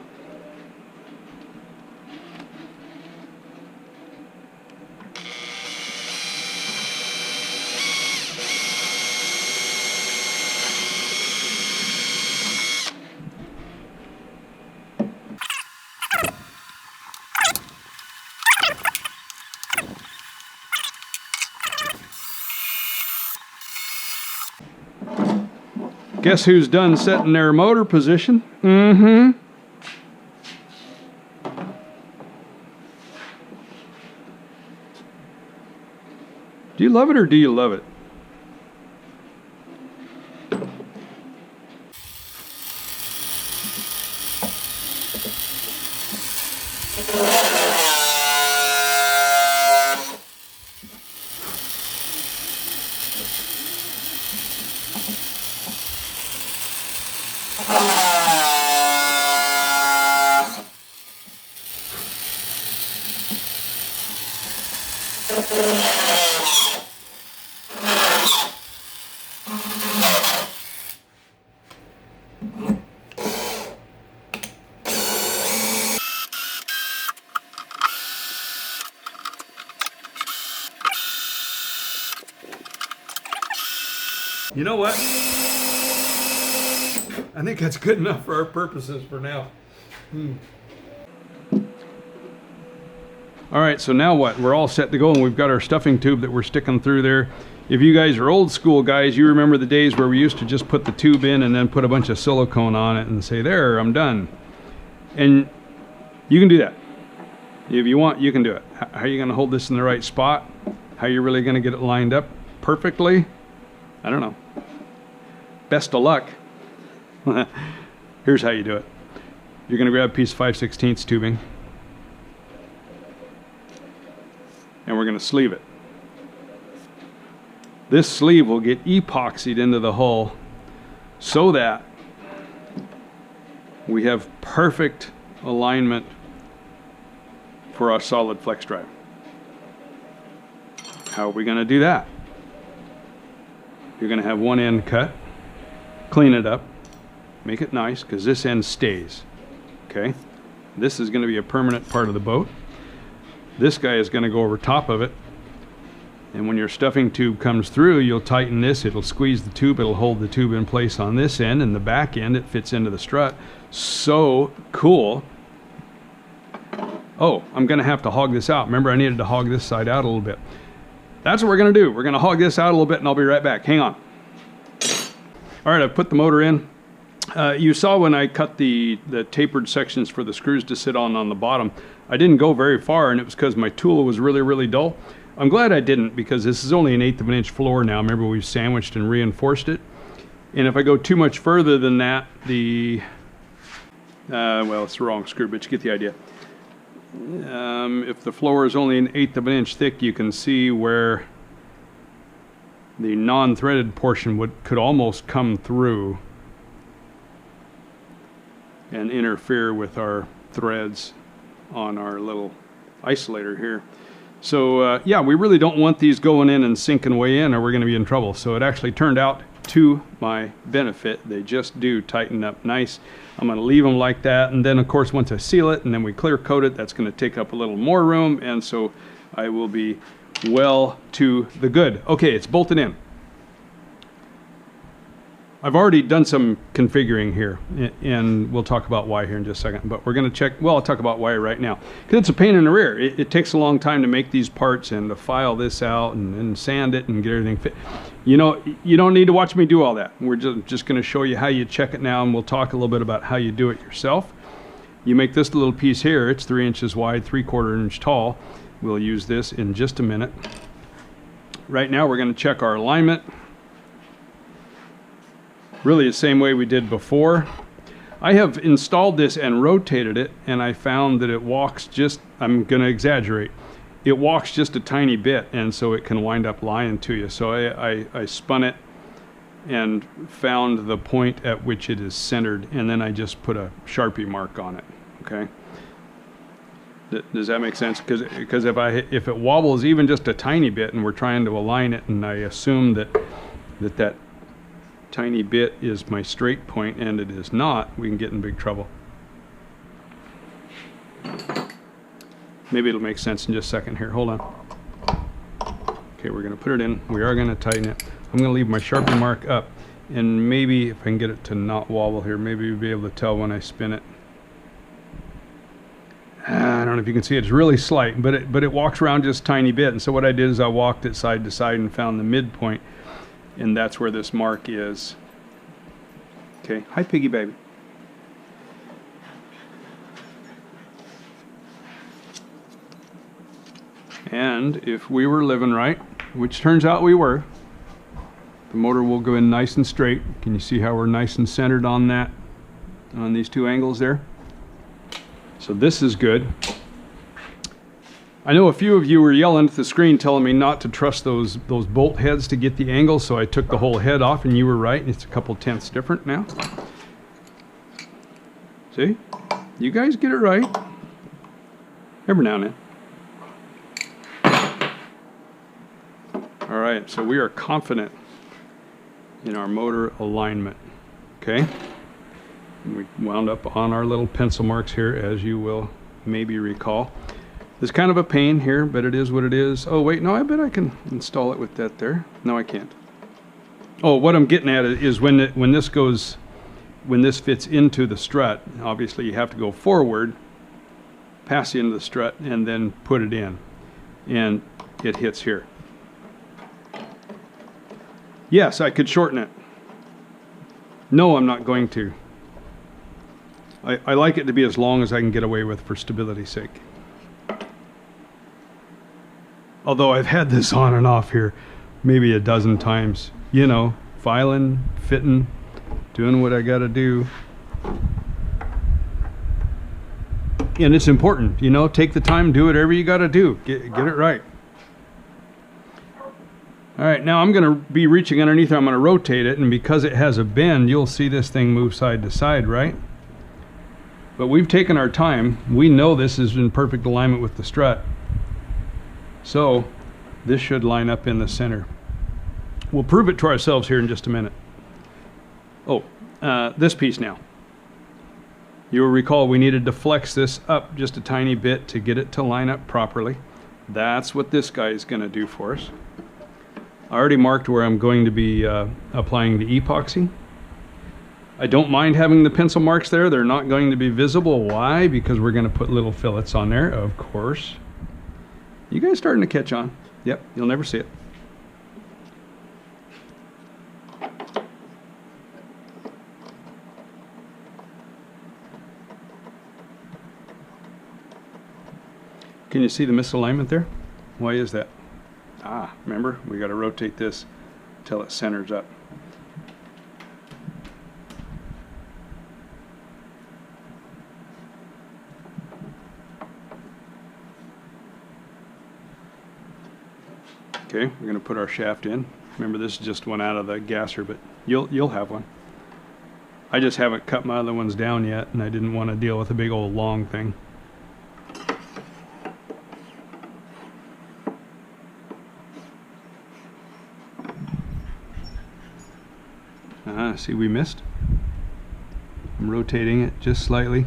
Guess who's done setting their motor position? Do you love it or do you love it? You know what? I think that's good enough for our purposes for now. All right, so now what? We're all set to go, and we've got our stuffing tube that we're sticking through there. If you guys are old school guys, you remember the days where we used to just put the tube in and then put a bunch of silicone on it and say, there, I'm done. And you can do that. If you want, you can do it. How are you going to hold this in the right spot? How are you really going to get it lined up perfectly? I don't know. Best of luck. Here's how you do it. You're going to grab a piece of 5/16 tubing, and we're going to sleeve it. This sleeve will get epoxied into the hull so that we have perfect alignment for our solid flex drive. How are we going to do that? You're going to have one end cut, clean it up, make it nice, because this end stays. Okay? This is going to be a permanent part of the boat. This guy is going to go over top of it, and when your stuffing tube comes through, you'll tighten this, it'll squeeze the tube, it'll hold the tube in place on this end, and the back end, it fits into the strut. So cool. Oh, I'm going to have to hog this out. Remember, I needed to hog this side out a little bit. That's what we're going to do. We're going to hog this out a little bit, and I'll be right back. Hang on. All right, I've put the motor in. You saw when I cut the tapered sections for the screws to sit on the bottom, I didn't go very far, and it was because my tool was really, really dull. I'm glad I didn't, because this is only an 1/8 of an inch floor now. Remember, we've sandwiched and reinforced it. And if I go too much further than that, well, it's the wrong screw, but you get the idea. If the floor is only an 1/8 of an inch thick, you can see where the non-threaded portion could almost come through and interfere with our threads on our little isolator here. So yeah, we really don't want these going in and sinking way in, or we're going to be in trouble. So it actually turned out to my benefit. They just do tighten up nice. I'm going to leave them like that, and then of course once I seal it and then we clear coat it, that's going to take up a little more room, and so I will be well to the good. Okay, it's bolted in. I've already done some configuring here, and we'll talk about why here in just a second, but we're going to check, well, I'll talk about why right now, because it's a pain in the rear. It takes a long time to make these parts and to file this out and sand it and get everything fit. You know, you don't need to watch me do all that. We're just going to show you how you check it now, and we'll talk a little bit about how you do it yourself. You make this little piece here. It's 3 inches wide, 3/4 inch tall. We'll use this in just a minute. Right now we're going to check our alignment. Really the same way we did before. I have installed this and rotated it, and I found that it walks just, I'm going to exaggerate, it walks just a tiny bit, and so it can wind up lying to you. So I spun it and found the point at which it is centered, and then I just put a Sharpie mark on it. Okay, does that make sense? Because if it wobbles even just a tiny bit and we're trying to align it, and I assume that tiny bit is my straight point and it is not, we can get in big trouble. Maybe it'll make sense in just a second here. Hold on. Okay, we're going to put it in. We are going to tighten it. I'm going to leave my Sharpie mark up, and maybe if I can get it to not wobble here, maybe you'll be able to tell when I spin it. I don't know if you can see it. It's really slight, but it walks around just a tiny bit. And so what I did is I walked it side to side and found the midpoint, and that's where this mark is. Okay, hi Piggy baby. And if we were living right, which turns out we were, the motor will go in nice and straight. Can you see how we're nice and centered on that, on these two angles there? So this is good. I know a few of you were yelling at the screen telling me not to trust those bolt heads to get the angle, so I took the whole head off, and you were right. It's a couple tenths different now. See? You guys get it right. Every now and then. All right, so we are confident in our motor alignment. Okay? And we wound up on our little pencil marks here, as you will maybe recall. It's kind of a pain here, but it is what it is. Oh wait, no, I bet I can install it with that there. No, I can't. Oh, what I'm getting at is when this fits into the strut, obviously you have to go forward, pass into the strut, and then put it in. And it hits here. Yes, I could shorten it. No, I'm not going to. I like it to be as long as I can get away with for stability's sake. Although I've had this on and off here maybe a dozen times. You know, filing, fitting, doing what I gotta do. And it's important, you know, take the time, do whatever you gotta do. Get it right. All right, now I'm gonna be reaching underneath, I'm gonna rotate it, and because it has a bend, you'll see this thing move side to side, right? But we've taken our time. We know this is in perfect alignment with the strut. So this should line up in the center. We'll prove it to ourselves here in just a minute. Oh, this piece now. You'll recall we needed to flex this up just a tiny bit to get it to line up properly. That's what this guy is going to do for us. I already marked where I'm going to be applying the epoxy. I don't mind having the pencil marks there. They're not going to be visible. Why? Because we're going to put little fillets on there, of course. You guys starting to catch on? Yep, you'll never see it. Can you see the misalignment there? Why is that? Ah, remember, we got to rotate this till it centers up. Okay, we're going to put our shaft in. Remember, this just went out of the gasser, but you'll have one. I just haven't cut my other ones down yet, and I didn't want to deal with a big old long thing. See, we missed. I'm rotating it just slightly.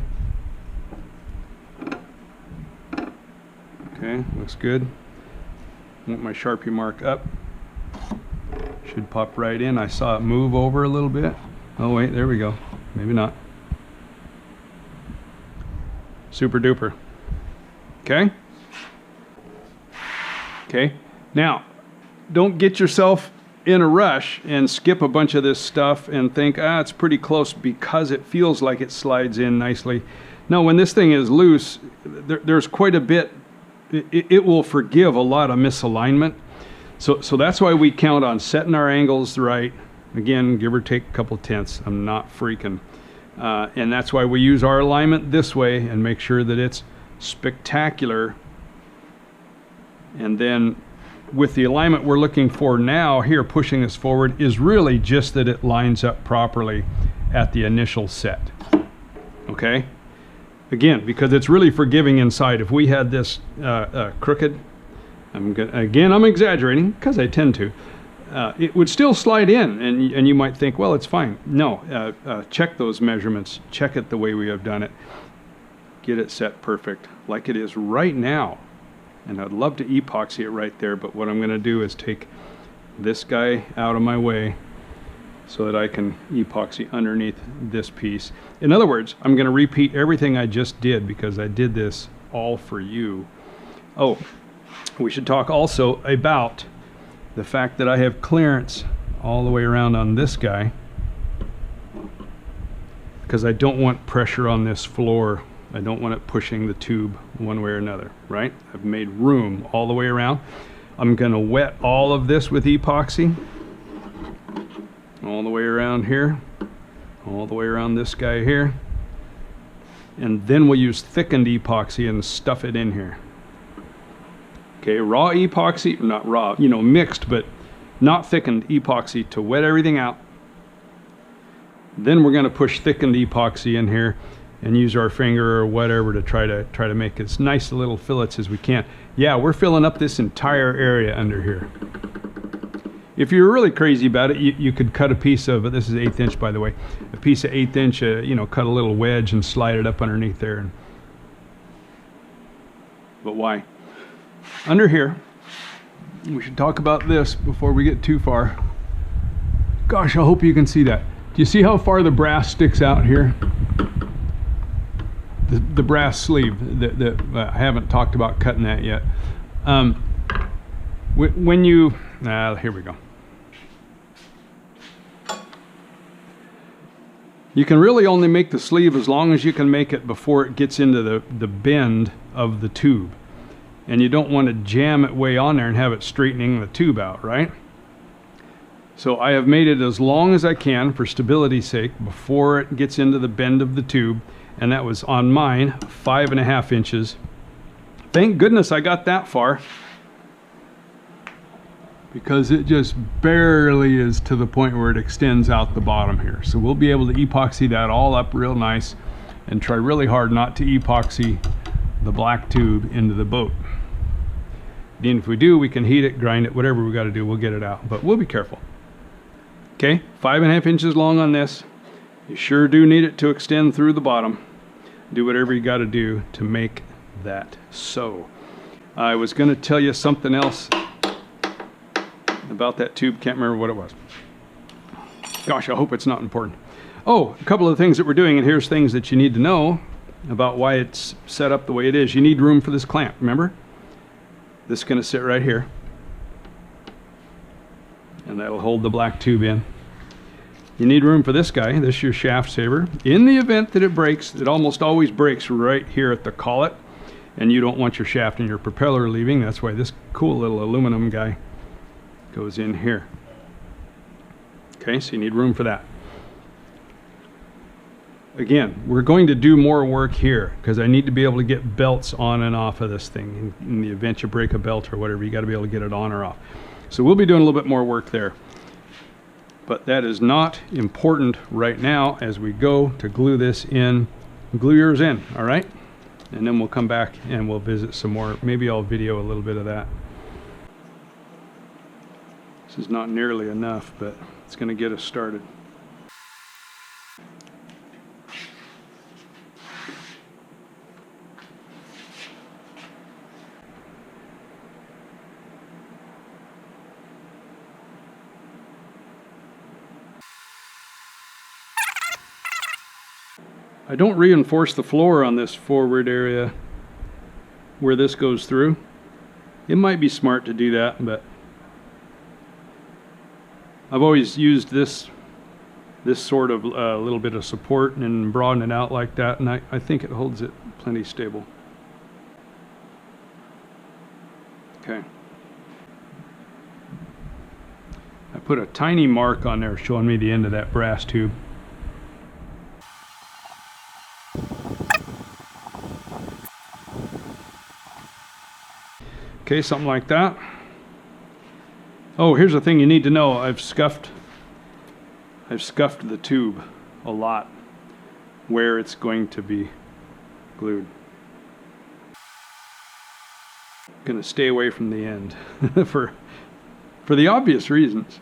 Okay, looks good. Want my Sharpie mark up. Should pop right in. I saw it move over a little bit. Oh wait, there we go. Maybe not. Super duper. Okay? Okay. Now, don't get yourself in a rush and skip a bunch of this stuff and think, it's pretty close because it feels like it slides in nicely. No, when this thing is loose, there's quite a bit. It will forgive a lot of misalignment. So that's why we count on setting our angles right. Again, give or take a couple tenths. I'm not freaking. And that's why we use our alignment this way and make sure that it's spectacular. And then with the alignment we're looking for now here, pushing this forward, is really just that it lines up properly at the initial set. Okay? Again, because it's really forgiving inside. If we had this crooked, I'm exaggerating because I tend to, it would still slide in, and you might think, well, it's fine. No, check those measurements. Check it the way we have done it. Get it set perfect, like it is right now. And I'd love to epoxy it right there, but what I'm going to do is take this guy out of my way so that I can epoxy underneath this piece. In other words, I'm going to repeat everything I just did because I did this all for you. Oh, we should talk also about the fact that I have clearance all the way around on this guy because I don't want pressure on this floor. I don't want it pushing the tube one way or another, right? I've made room all the way around. I'm going to wet all of this with epoxy. All the way around here. All the way around this guy here. And then we'll use thickened epoxy and stuff it in here. Okay, raw epoxy, not raw, mixed, but not thickened epoxy to wet everything out. Then we're going to push thickened epoxy in here and use our finger or whatever to try to make as nice little fillets as we can. Yeah, we're filling up this entire area under here. If you're really crazy about it, you could cut a piece of, this is 1/8 inch by the way, a piece of 1/8 inch, cut a little wedge and slide it up underneath there. But why? Under here, we should talk about this before we get too far. Gosh, I hope you can see that. Do you see how far the brass sticks out here? The brass sleeve, I haven't talked about cutting that yet. When you, here we go. You can really only make the sleeve as long as you can make it before it gets into the bend of the tube. And you don't want to jam it way on there and have it straightening the tube out, right? So I have made it as long as I can for stability's sake before it gets into the bend of the tube. And that was on mine 5.5 inches. Thank goodness I got that far, because it just barely is to the point where it extends out the bottom here. So we'll be able to epoxy that all up real nice and try really hard not to epoxy the black tube into the boat. Then if we do, we can heat it, grind it, whatever we got to do, we'll get it out, but we'll be careful. Okay, 5.5 inches long on this. You sure do need it to extend through the bottom. Do whatever you got to do to make that so. I was going to tell you something else about that tube. Can't remember what it was. Gosh, I hope it's not important. Oh, a couple of things that we're doing, and here's things that you need to know about why it's set up the way it is. You need room for this clamp, remember? This is going to sit right here, and that'll hold the black tube in. You need room for this guy. This is your shaft saver. In the event that it breaks, it almost always breaks right here at the collet, and you don't want your shaft and your propeller leaving. That's why this cool little aluminum guy goes in here. Okay, so you need room for that. Again, we're going to do more work here because I need to be able to get belts on and off of this thing. In the event you break a belt or whatever, you got to be able to get it on or off. So we'll be doing a little bit more work there. But that is not important right now as we go to glue this in. Glue yours in, all right? And then we'll come back and we'll visit some more. Maybe I'll video a little bit of that. This is not nearly enough, but it's going to get us started. I don't reinforce the floor on this forward area where this goes through. It might be smart to do that, but I've always used this sort of little bit of support and broaden it out like that, and I think it holds it plenty stable. Okay. I put a tiny mark on there showing me the end of that brass tube. Okay, something like that. Oh, here's the thing you need to know. I've scuffed the tube a lot where it's going to be glued. I'm gonna stay away from the end for the obvious reasons.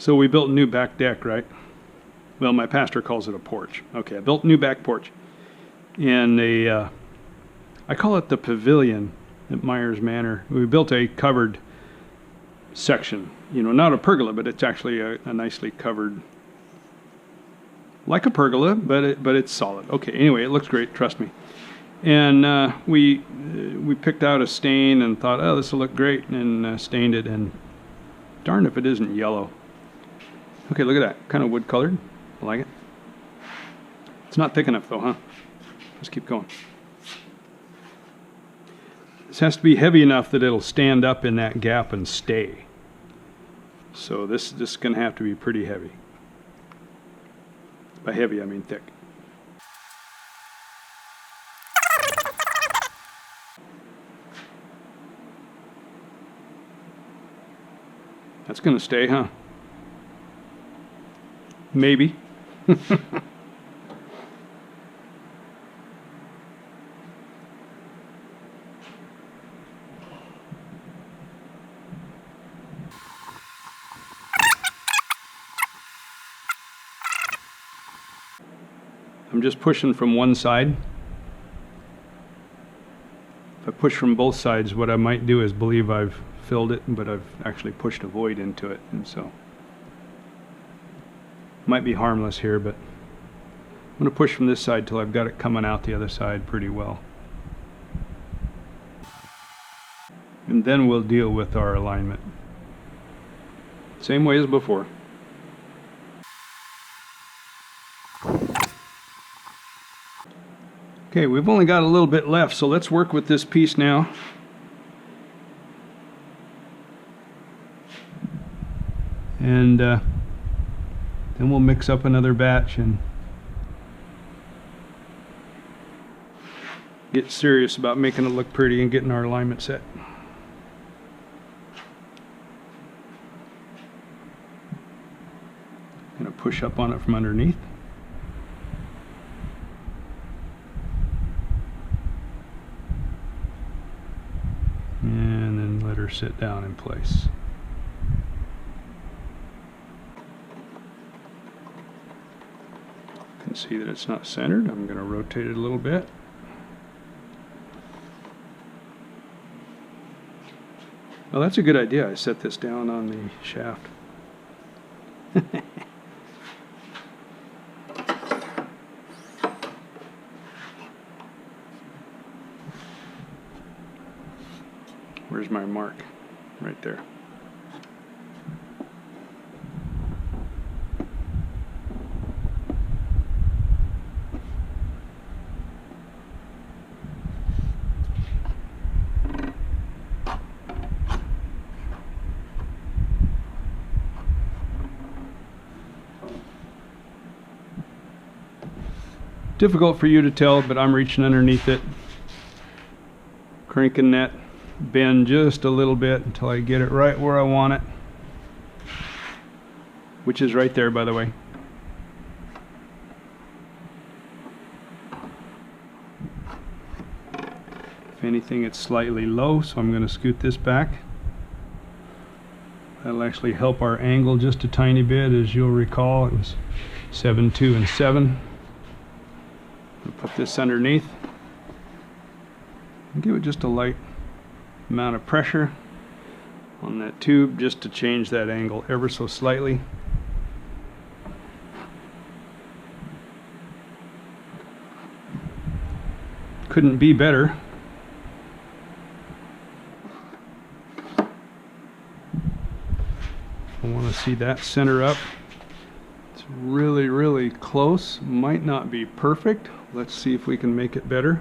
So we built a new back deck, right? Well, my pastor calls it a porch. Okay, I built a new back porch. And I call it the pavilion at Myers Manor. We built a covered section. You know, not a pergola, but it's actually a nicely covered, like a pergola, but it's solid. Okay, anyway, it looks great, trust me. And we picked out a stain and thought, oh, this will look great, and stained it, and darn if it isn't yellow. Okay, look at that. Kind of wood colored. I like it. It's not thick enough though, huh? Let's keep going. This has to be heavy enough that it'll stand up in that gap and stay. So this is going to have to be pretty heavy. By heavy, I mean thick. That's going to stay, huh? Maybe. I'm just pushing from one side. If I push from both sides, what I might do is believe I've filled it, but I've actually pushed a void into it, and so might be harmless here, but I'm going to push from this side till I've got it coming out the other side pretty well. And then we'll deal with our alignment. Same way as before. Okay, we've only got a little bit left, so let's work with this piece now. And then we'll mix up another batch and get serious about making it look pretty and getting our alignment set. Gonna push up on it from underneath. And then let her sit down in place. You can see that it's not centered. I'm going to rotate it a little bit. Well, that's a good idea. I set this down on the shaft. Where's my mark? Right there. Difficult for you to tell, but I'm reaching underneath it, cranking that bend just a little bit until I get it right where I want it, which is right there, by the way. If anything, it's slightly low, so I'm going to scoot this back. That'll actually help our angle just a tiny bit. As you'll recall, it was 7, 2, and 7. I'll put this underneath and give it just a light amount of pressure on that tube just to change that angle ever so slightly. Couldn't be better. I want to see that center up. It's really, really close. Might not be perfect. Let's see if we can make it better.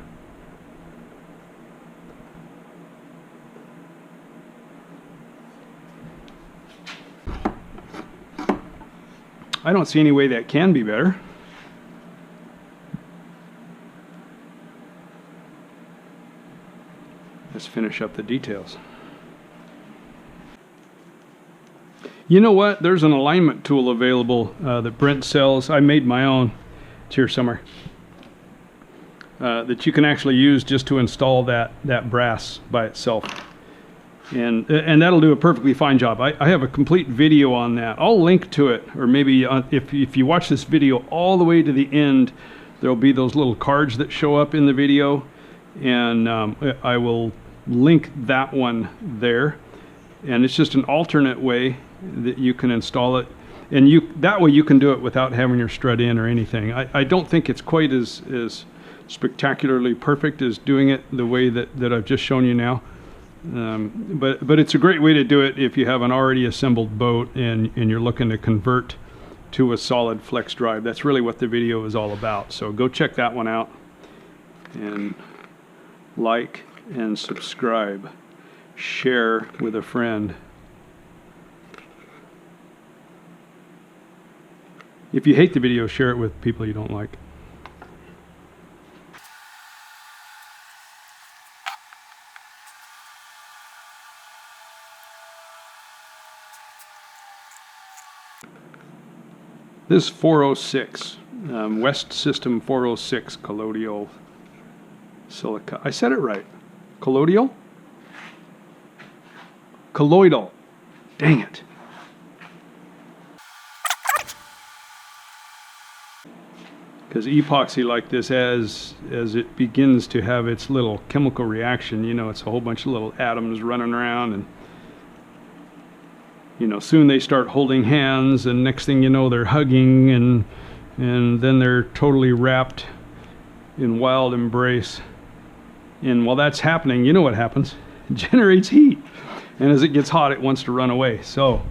I don't see any way that can be better. Let's finish up the details. You know what? There's an alignment tool available that Brent sells. I made my own. It's here somewhere. That you can actually use just to install that brass by itself. And that'll do a perfectly fine job. I have a complete video on that. I'll link to it, or maybe if you watch this video all the way to the end, there'll be those little cards that show up in the video, and I will link that one there. And it's just an alternate way that you can install it, and that way you can do it without having your strut in or anything. I don't think it's quite as spectacularly perfect as doing it the way that I've just shown you now. But it's a great way to do it if you have an already assembled boat and you're looking to convert to a solid flex drive. That's really what the video is all about. So go check that one out, and like and subscribe. Share with a friend. If you hate the video, share it with people you don't like. This 406, West System 406 colloidal silica. I said it right. Colloidal? Colloidal. Dang it. Because epoxy like this, as it begins to have its little chemical reaction, you know, it's a whole bunch of little atoms running around, and you know, soon they start holding hands, and next thing you know, they're hugging, and then they're totally wrapped in wild embrace. And while that's happening, you know what happens? It generates heat. And as it gets hot, it wants to run away. So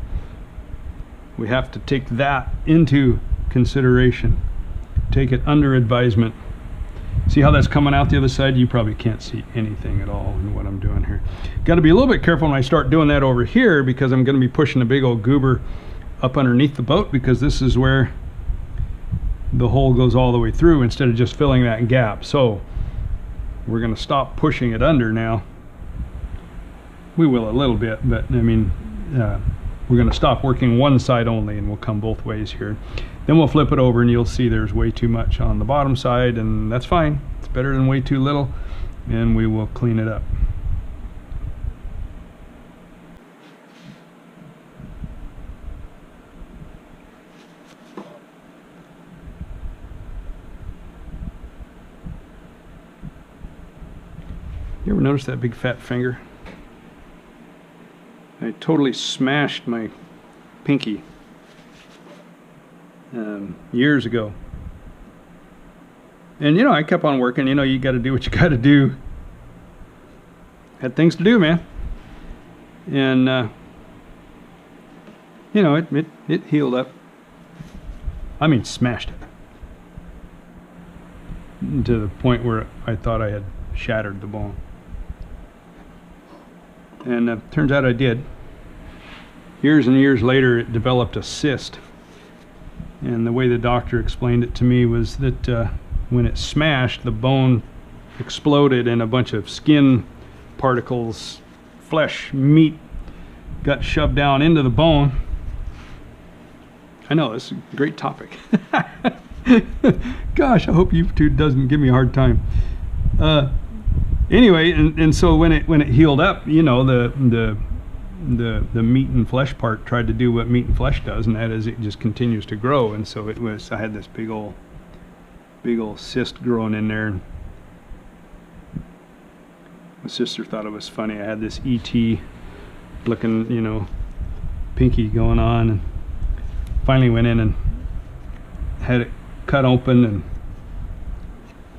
we have to take that into consideration. Take it under advisement. See how that's coming out the other side? You probably can't see anything at all in what I'm doing here. Got to be a little bit careful when I start doing that over here, because I'm going to be pushing a big old goober up underneath the boat, because this is where the hole goes all the way through instead of just filling that gap. So we're going to stop pushing it under now. We will a little bit, but I mean, we're going to stop working one side only, and we'll come both ways here. Then we'll flip it over, and you'll see there's way too much on the bottom side, and that's fine. It's better than way too little, and we will clean it up. You ever notice that big fat finger? I totally smashed my pinky years ago. And you know, I kept on working. You know, you got to do what you got to do. Had things to do, man. And you know, it healed up. I mean, smashed it to the point where I thought I had shattered the bone. And turns out I did. Years and years later, it developed a cyst. And the way the doctor explained it to me was that when it smashed, the bone exploded and a bunch of skin particles, flesh, meat, got shoved down into the bone. I know, this is a great topic. Gosh, I hope YouTube doesn't give me a hard time. Anyway, and so when it healed up, you know, the meat and flesh part tried to do what meat and flesh does, and that is it just continues to grow. And so I had this big old cyst growing in there. And my sister thought it was funny. I had this ET looking, you know, pinky going on, and finally went in and had it cut open and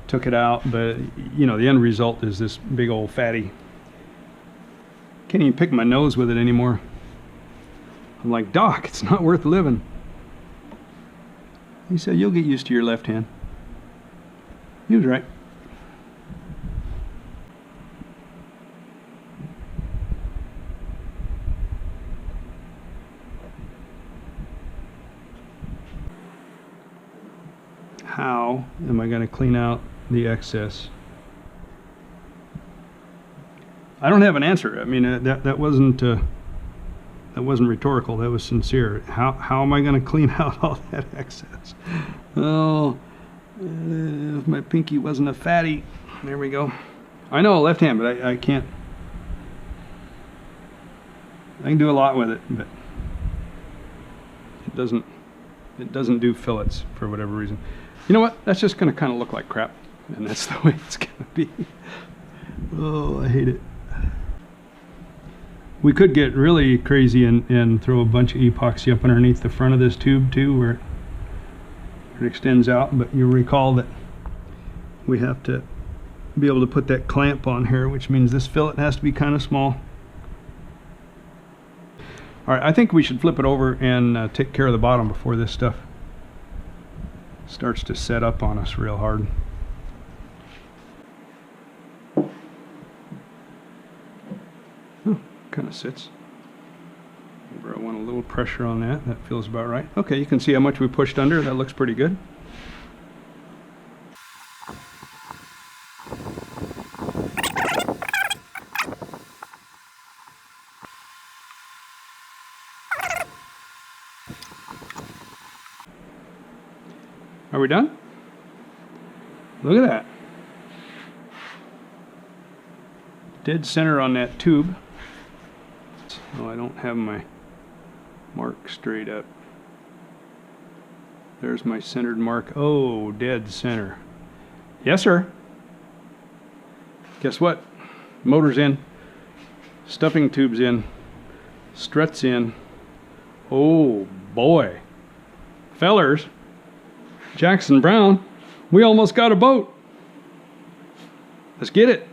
took it out. But you know, the end result is this big old fatty. Can't even pick my nose with it anymore. I'm like, Doc, it's not worth living. He said, you'll get used to your left hand. He was right. How am I going to clean out the excess? I don't have an answer. I mean, that wasn't rhetorical. That was sincere. How am I going to clean out all that excess? Oh, if my pinky wasn't a fatty. There we go. I know left hand, but I can't. I can do a lot with it, but it doesn't do fillets for whatever reason. You know what? That's just going to kind of look like crap, and that's the way it's going to be. Oh, I hate it. We could get really crazy and throw a bunch of epoxy up underneath the front of this tube too, where it extends out, but you'll recall that we have to be able to put that clamp on here, which means this fillet has to be kind of small. All right, I think we should flip it over and take care of the bottom before this stuff starts to set up on us real hard. Kind of sits. I want a little pressure on that. That feels about right. Okay, you can see how much we pushed under. That looks pretty good. Are we done? Look at that. Dead center on that tube. Oh, I don't have my mark straight up. There's my centered mark. Oh, dead center. Yes, sir. Guess what? Motor's in. Stuffing tube's in. Struts in. Oh, boy. Fellers. Jackson Brown. We almost got a boat. Let's get it.